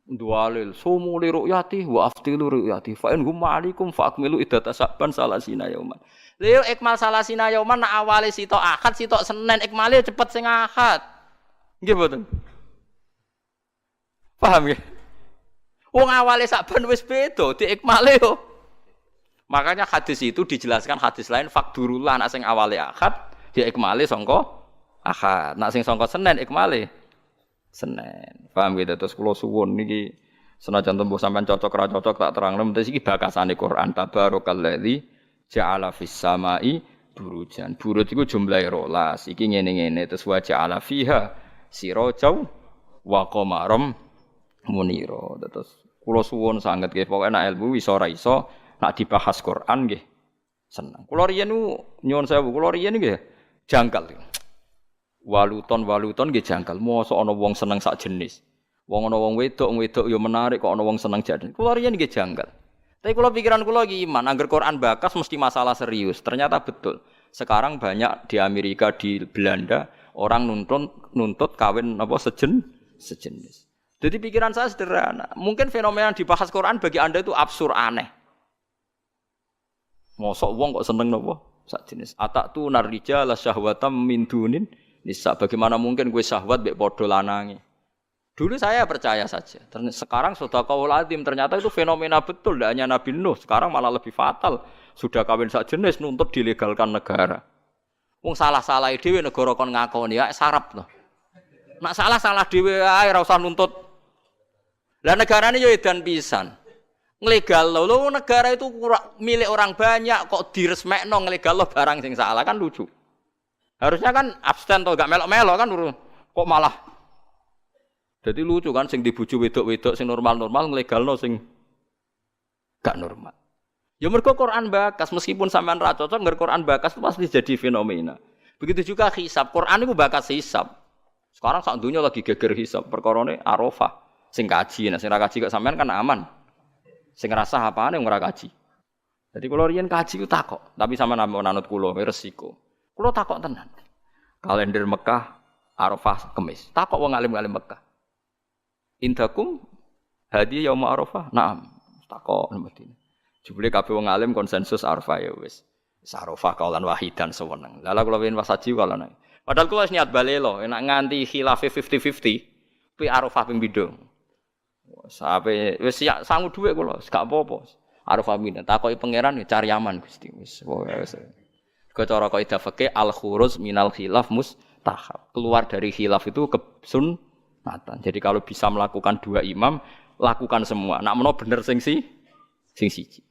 Dualil sumu li ru'yati wa aftilu ru'yati fa in hum alaikum fa akmilu iddata saban salasina yauman. Lha ikmal salasina yauman nak awale sitok Ahad sitok Senin ikmale cepet sing Ahad. Nggih mboten. Paham nggih? Wong awale saban wis beda diikmale yo. Makanya hadis itu dijelaskan hadis lain fakdurullah nak sing awale Ahad diikmale sangka Ahad. Nak sing sangka Senin ikmale Senin. Paham gitu terus kula suwun niki senajan tembuh sampean cocok ra cocok tak terangno mesti iki bakasane Quran tabarakalladzi ja'ala fis samai burujan. Burut iku jumlahe 12. Iki ngene-ngene terus wa ja'ala fiha sirajau wa qamaram munira. Terus kula suwun sanget nggih pokoke nek ilmu iso ora iso nek dibahas Quran nggih seneng. Kula riyen nyuwun sewu kula riyen nggih jangkal. Waluton nggih jangkal. Mosok ana wong seneng sak jenis. Wong ana wong wedok ya menarik kok ana wong seneng jadi. Kula riyen nggih jangkal. Tapi kula pikiran kula iki iman, angger Quran bakas mesti masalah serius. Ternyata betul. Sekarang banyak di Amerika, di Belanda orang nuntut kawin apa sejenis. Jadi pikiran saya sederhana. Mungkin fenomena yang dibahas Quran bagi Anda itu absurd aneh. Mosok wong kok seneng napa sak jenis. Atatu narrijala syahwatam min dunin nisa, bagaimana mungkin gue syahwat mbek padha lanange. Dulu saya percaya saja. Sekarang sedekahul azim ternyata itu fenomena betul, tidak hanya Nabi Nuh. Sekarang malah lebih fatal. Sudah kawin sak jenis nuntut dilegalkan negara. Wong salah-salah dhewe negara kon ngakoni ya sarap to. Nak salah dhewe ae ora usah nuntut. Lah negarane yo edan pisan. Nglegal lho negara itu milik orang banyak kok diresmekno nglegal barang sing salah kan lucu. Harusnya kan abstain to gak melok-melok kan kok malah. Jadi lucu kan sing dibuju wedok-wedok sing normal-normal nglegalno sing gak normal. Ya mergo Quran bakas meskipun sampean ra cocok ngger Quran bakas itu pasti jadi fenomena. Begitu juga hisab. Quran itu bakas hisab. Sekarang sak dunya lagi geger hisab perkarane Arafah. Sing kaji, nah sing ra kaji kok sampean kan aman. Sing ngrasah apane wong ora kaji. Jadi kula riyen kaji ku takok, tapi sampean nanut kula resiko. Kula takok tenan. Kalender Mekah Arafah Kamis. Takok wong alim-alim Mekah. Indakum hadi yaum Arafah? Naam. Takok mestine. Jebule kabeh wong alim konsensus Arafah ya wis. Arafah kaulan wahidan sewenang. Lha kula wen wasaji kaulan. Padahal kula wis niat balelo, enak nganti khilafe 50-50. Pi Arafah ping pindho. Sampai wis sangu dhuwit kula, gak apa-apa. Arafah pindho. Takoki pangeran cari aman Gusti. Wis wis. Cara kaidah fikih al-khuruj minal khilaf mustahab. Keluar dari khilaf itu kesunatan. Jadi kalau bisa melakukan dua imam, lakukan semua. Nak menawa bener sing siji.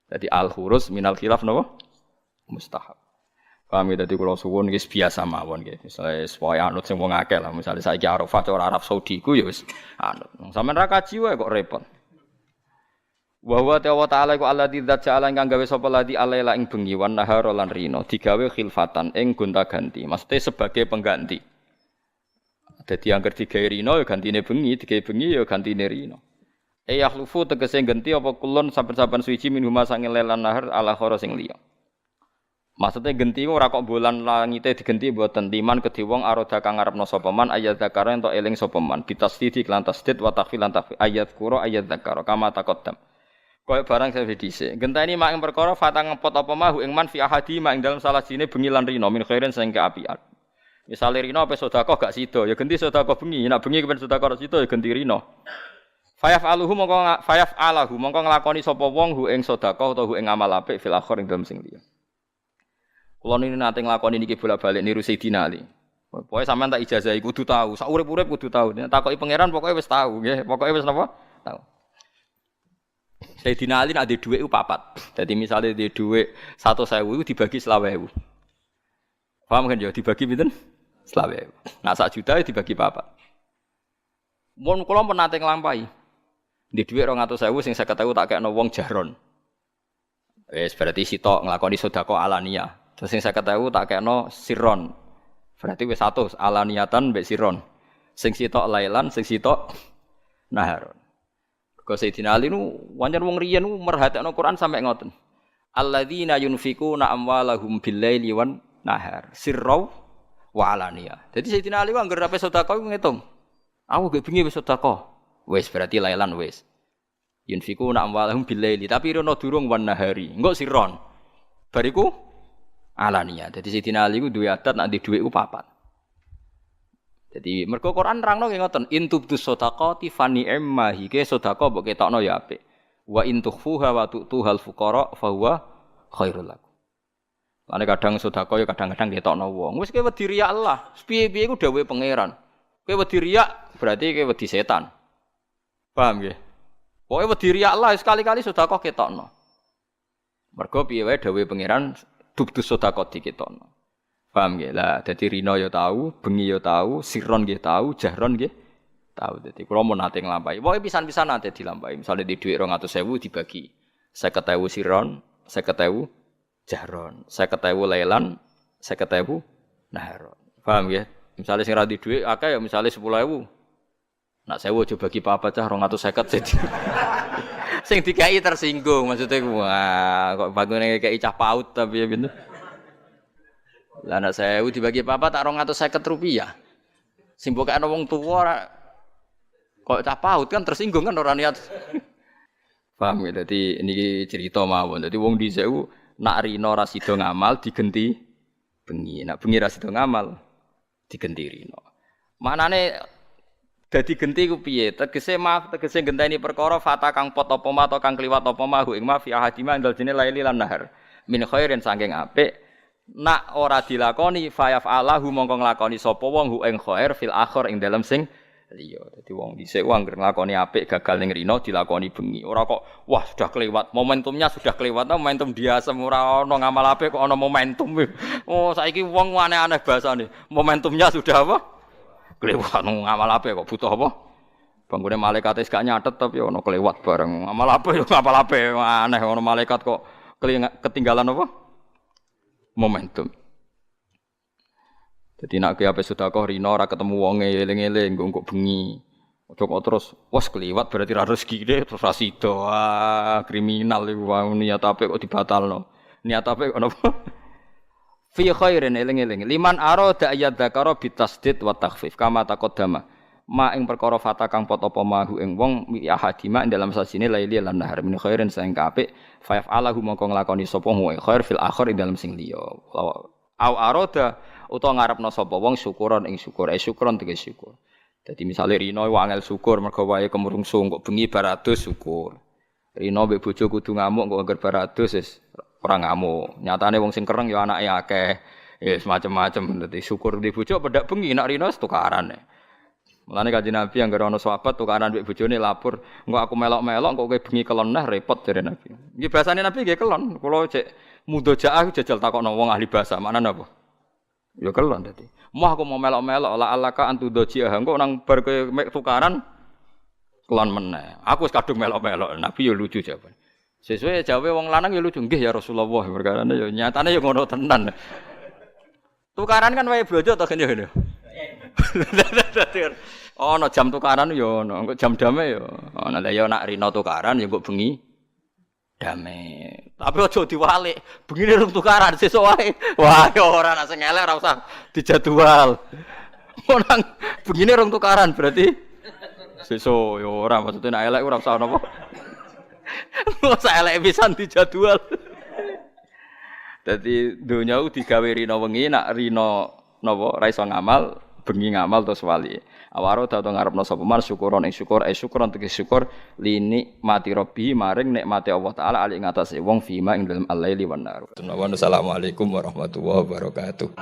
Jadi al-khuruj minal khilaf napa? Mustahab. Paham ya, dadi kula suwun wis biasa mawon nggih. Misale supaya anut sing wong akeh lah. Misale saiki Arafah cara Arab Saudi ku ya wis anut. Sampeyan ra kaji wae kok repot. Wa huwa ta'ala iku alladzi dzat ja'ala ingkang gawe sapa ladi alaila ing bengi wan nahar lan rino digawe khilfatan ing gonta-ganti maksudnya sebagai pengganti. Dadi angger digawe rino ya gantine bengi, digawe bengi ya gantine rino. Yakhlufu tegese ganti apa kulun saben-saben suci minhuma sange lelan nahar ala khara sing liya. Maksudnya ganti ora kok bulan langite digenti mboten timan kedhe wong aroda kang ngarepno sapa man ayat zakara ento eling sapa man bitasdid lan tasdid wa takhfil lan takhfil ayat qura ayat zakara kama taqaddam. Kaya barang saya dhisik. Genteni mak ing perkara fatang ngepot apa mahu ing man fi ahadi mak ing dalem salah sine bengi lan rino min khairin sing keapian. Misale rino ape sedekah gak sida, ya genti sedekah bengi. Nek bengi kepen sedekah sida ya genti rino. Fayaf'aluhu mongko nglakoni sapa wong hu ing sedekah utawa hu ing amal apik fil akhir ing dalem sing liya. Kula niki nate nglakoni niki bolak-balik niru Sayyidina Ali. Pokoke sampean tak ijazahi kudu tahu, sak urip-urip kudu tahu. Takoki pangeran pokoke wis tahu nggih, pokoke wis napa? Tahu. Sayyidina Ali nek ada dhuwit ku 4. Dadi misale ada dhuwit 100.000 iku dibagi 20.000. Paham kan ya dibagi pinten? 20.000. Nah 1 juta dibagi 4. Mun kula pun nate nglampahi. Di dhuwit 200.000 sing 50.000 tak kekno wong jaron. Wis berarti sitok nglakoni sedekah alaniyah. Terus sing 50.000 tak kekno sirron. Berarti wis 100 alaniyatan mbek sirron. Sing sitok lailan, sing sitok naharon. Kau Sayyidina Ali nu wancen wong riyen nu merhatekno Quran sampai ngoten. Alladzina yunfikuna amwalahum bil-laili wan nahar sirra wa alaniyah. Jadi Sayyidina Ali anggere ape sedekah iku ngitung. Aku gek bengi wis sedekah. Wis berarti lailan wis. Yunfiku nak amwalahum billaili tapi rono durung wan nahari. Engko siron. Bariku alania. Dadi Sidina Ali ku duwe adat nek ndek dhuwit ku papat. Jadi mergo Quran nerangno nggih ngoten, in tubdus shadaqati fa ni'ma hike sedekah mbok ketokno ya apik. Wa in tukhfuha wa tu'tuhal fuqara fa huwa khairul lakum. Lane kadang sedekah ya kadang-kadang ketokno wong. Wis kowe wedi riya Allah, piye-piye ku dawuhe pangeran. Kowe wedi riya berarti kowe wedi setan. Paham nggih? Pokoke wedi riya Allah sekali-kali sedekah ketokno. Mergo piye wae dawuhe pangeran tubdus shadaqati ketokno. Paham nggih? Lah dadi rina ya tahu, bengi ya tahu, sirron nggih tahu, jahron nggih tahu. Dadi kula mun nate nglampahi. Pokoke pisan-pisan nate dilampahi. Misale di dhuwit 200.000 dibagi 50.000 sirron, 50.000 jahron, 50.000 lailan, 50.000 naharon. Paham nggih? Misale sing ra di dhuwit akeh ya misale 10.000. Nak 1.000 aja bagi papat cah 250 jadi. Sing dikai tersinggung maksudnya wah kok bangune kei cah paut tapi ya gitu. Lah anak saya dibagi papa tak 250 rupiah. Sing mbokane wong tuwa kok cah paut kan tersinggung kan ora niat. Paham ya? Dadi niki cerita mawon. Dadi wong dhisik nak rina ra sida ngamal digenti bengi. Nak bengi ra sida ngamal digenti rina. Manane dadi genti ku piye? Tegese genteni perkara fata kang pot apa ma atau kang kliwat apa ma ing ma fi ahadima ndal dene laili lan nahar. Min khairin saking apik nak ora dilakoni fayaf Allahu mongko nglakoni sapa wong hu ing khair fil akhir ing dalem sing liya. Dadi wong dhisik anggere nglakoni apik gagal ning rina dilakoni bengi. Ora kok wah sudah kelewat, momentumnya sudah kelewat, momentum diasem ora ana ngamal apik kok ana momentum. Oh saiki wong aneh-aneh bahasane. Momentumnya sudah apa? Kelewat ngamal apik kok butuh apa? Banggune malaikat wis gak nyatet tapi ana kelewat bareng. Ngamal apik yo ngapal apik aneh ana malaikat kok ketinggalan apa? Momentum. Jadi nak ki ape sedekah rina ora ketemu wonge eling-eling engko bengi. Ojo kok terus wes kliwat berarti ra rezekine terus ra sida. Kriminal iku wae niat apik kok dibatalno. Niat apik kok napa? Fi khairin eling-eling. Liman arada ayat dzakara bitasdid wa takhfif kama taqaddama. Ma ing perkara fata kang pot apa mahu ing wong ya hadima ing dalam sasine laili lan nahar min khairin sing apik fa yaf'alahu mongko nglakoni sapa wong khair fil akhir ing dalam sing liya au arada utawa ngarepno sapa wong syukuran ing syukur syukron tegese syukur. Dadi misale rina wangel syukur mergo wae kemrungsung kok bengi baratus syukur. Rina mbek bojo kudu ngamuk kok angger baratus wis ora ngamuk. Nyatane wong sing kereng ya anake akeh. Ya semacam-macam dadi syukur di bojo pedak bengi nak rina tukaran. Mulane Kanjeng Nabi anggere ana sahabat tukaran mbek bojone lapor, engko aku melok-melok kok kowe bengi kelon nah repot jare Nabi. Nggih bahasane Nabi nggih kelon. Kula cek mudhojaah jajal takokno wong ahli bahasa. Maknane apa? Ya kelon dadi. Moh aku mau melok-melok la alaka antudhojiah engko nang bar kowe tukaran kelon meneh. Aku wis kadung melok-melok. Nabi ya lucu jawaban. Sesuai jawabe wong lanang ya lucu. Nggih ya Rasulullah perkarane ya nyatane ya ngono tenan. Tukaran kan wae bojo to ngene. Ana jam tukaran ya ana, engko jam dame ya. Ana ya nak rina tukaran ya engko bengi dame. Tapi aja diwalik, bengine rung tukaran sesuk wae. Wah, ora nak sing elek ora usah dijadwal. Nang bengine rung tukaran berarti sesuk ya ora maksudnya nak elek ora usah napa. Ora usah elek pisan dijadwal. Dadi donya digawe rina wengi nak rina napa ra iso ngamal bengi ngamal terus wali. Awaro ta ngarepno sapa man syukuron ing syukur syukuron tegese syukur lini mati robbi maring nikmate Allah taala ali ing atase wong fima ing dalem al-laili wan nar. Assalamualaikum warahmatullahi wabarakatuh.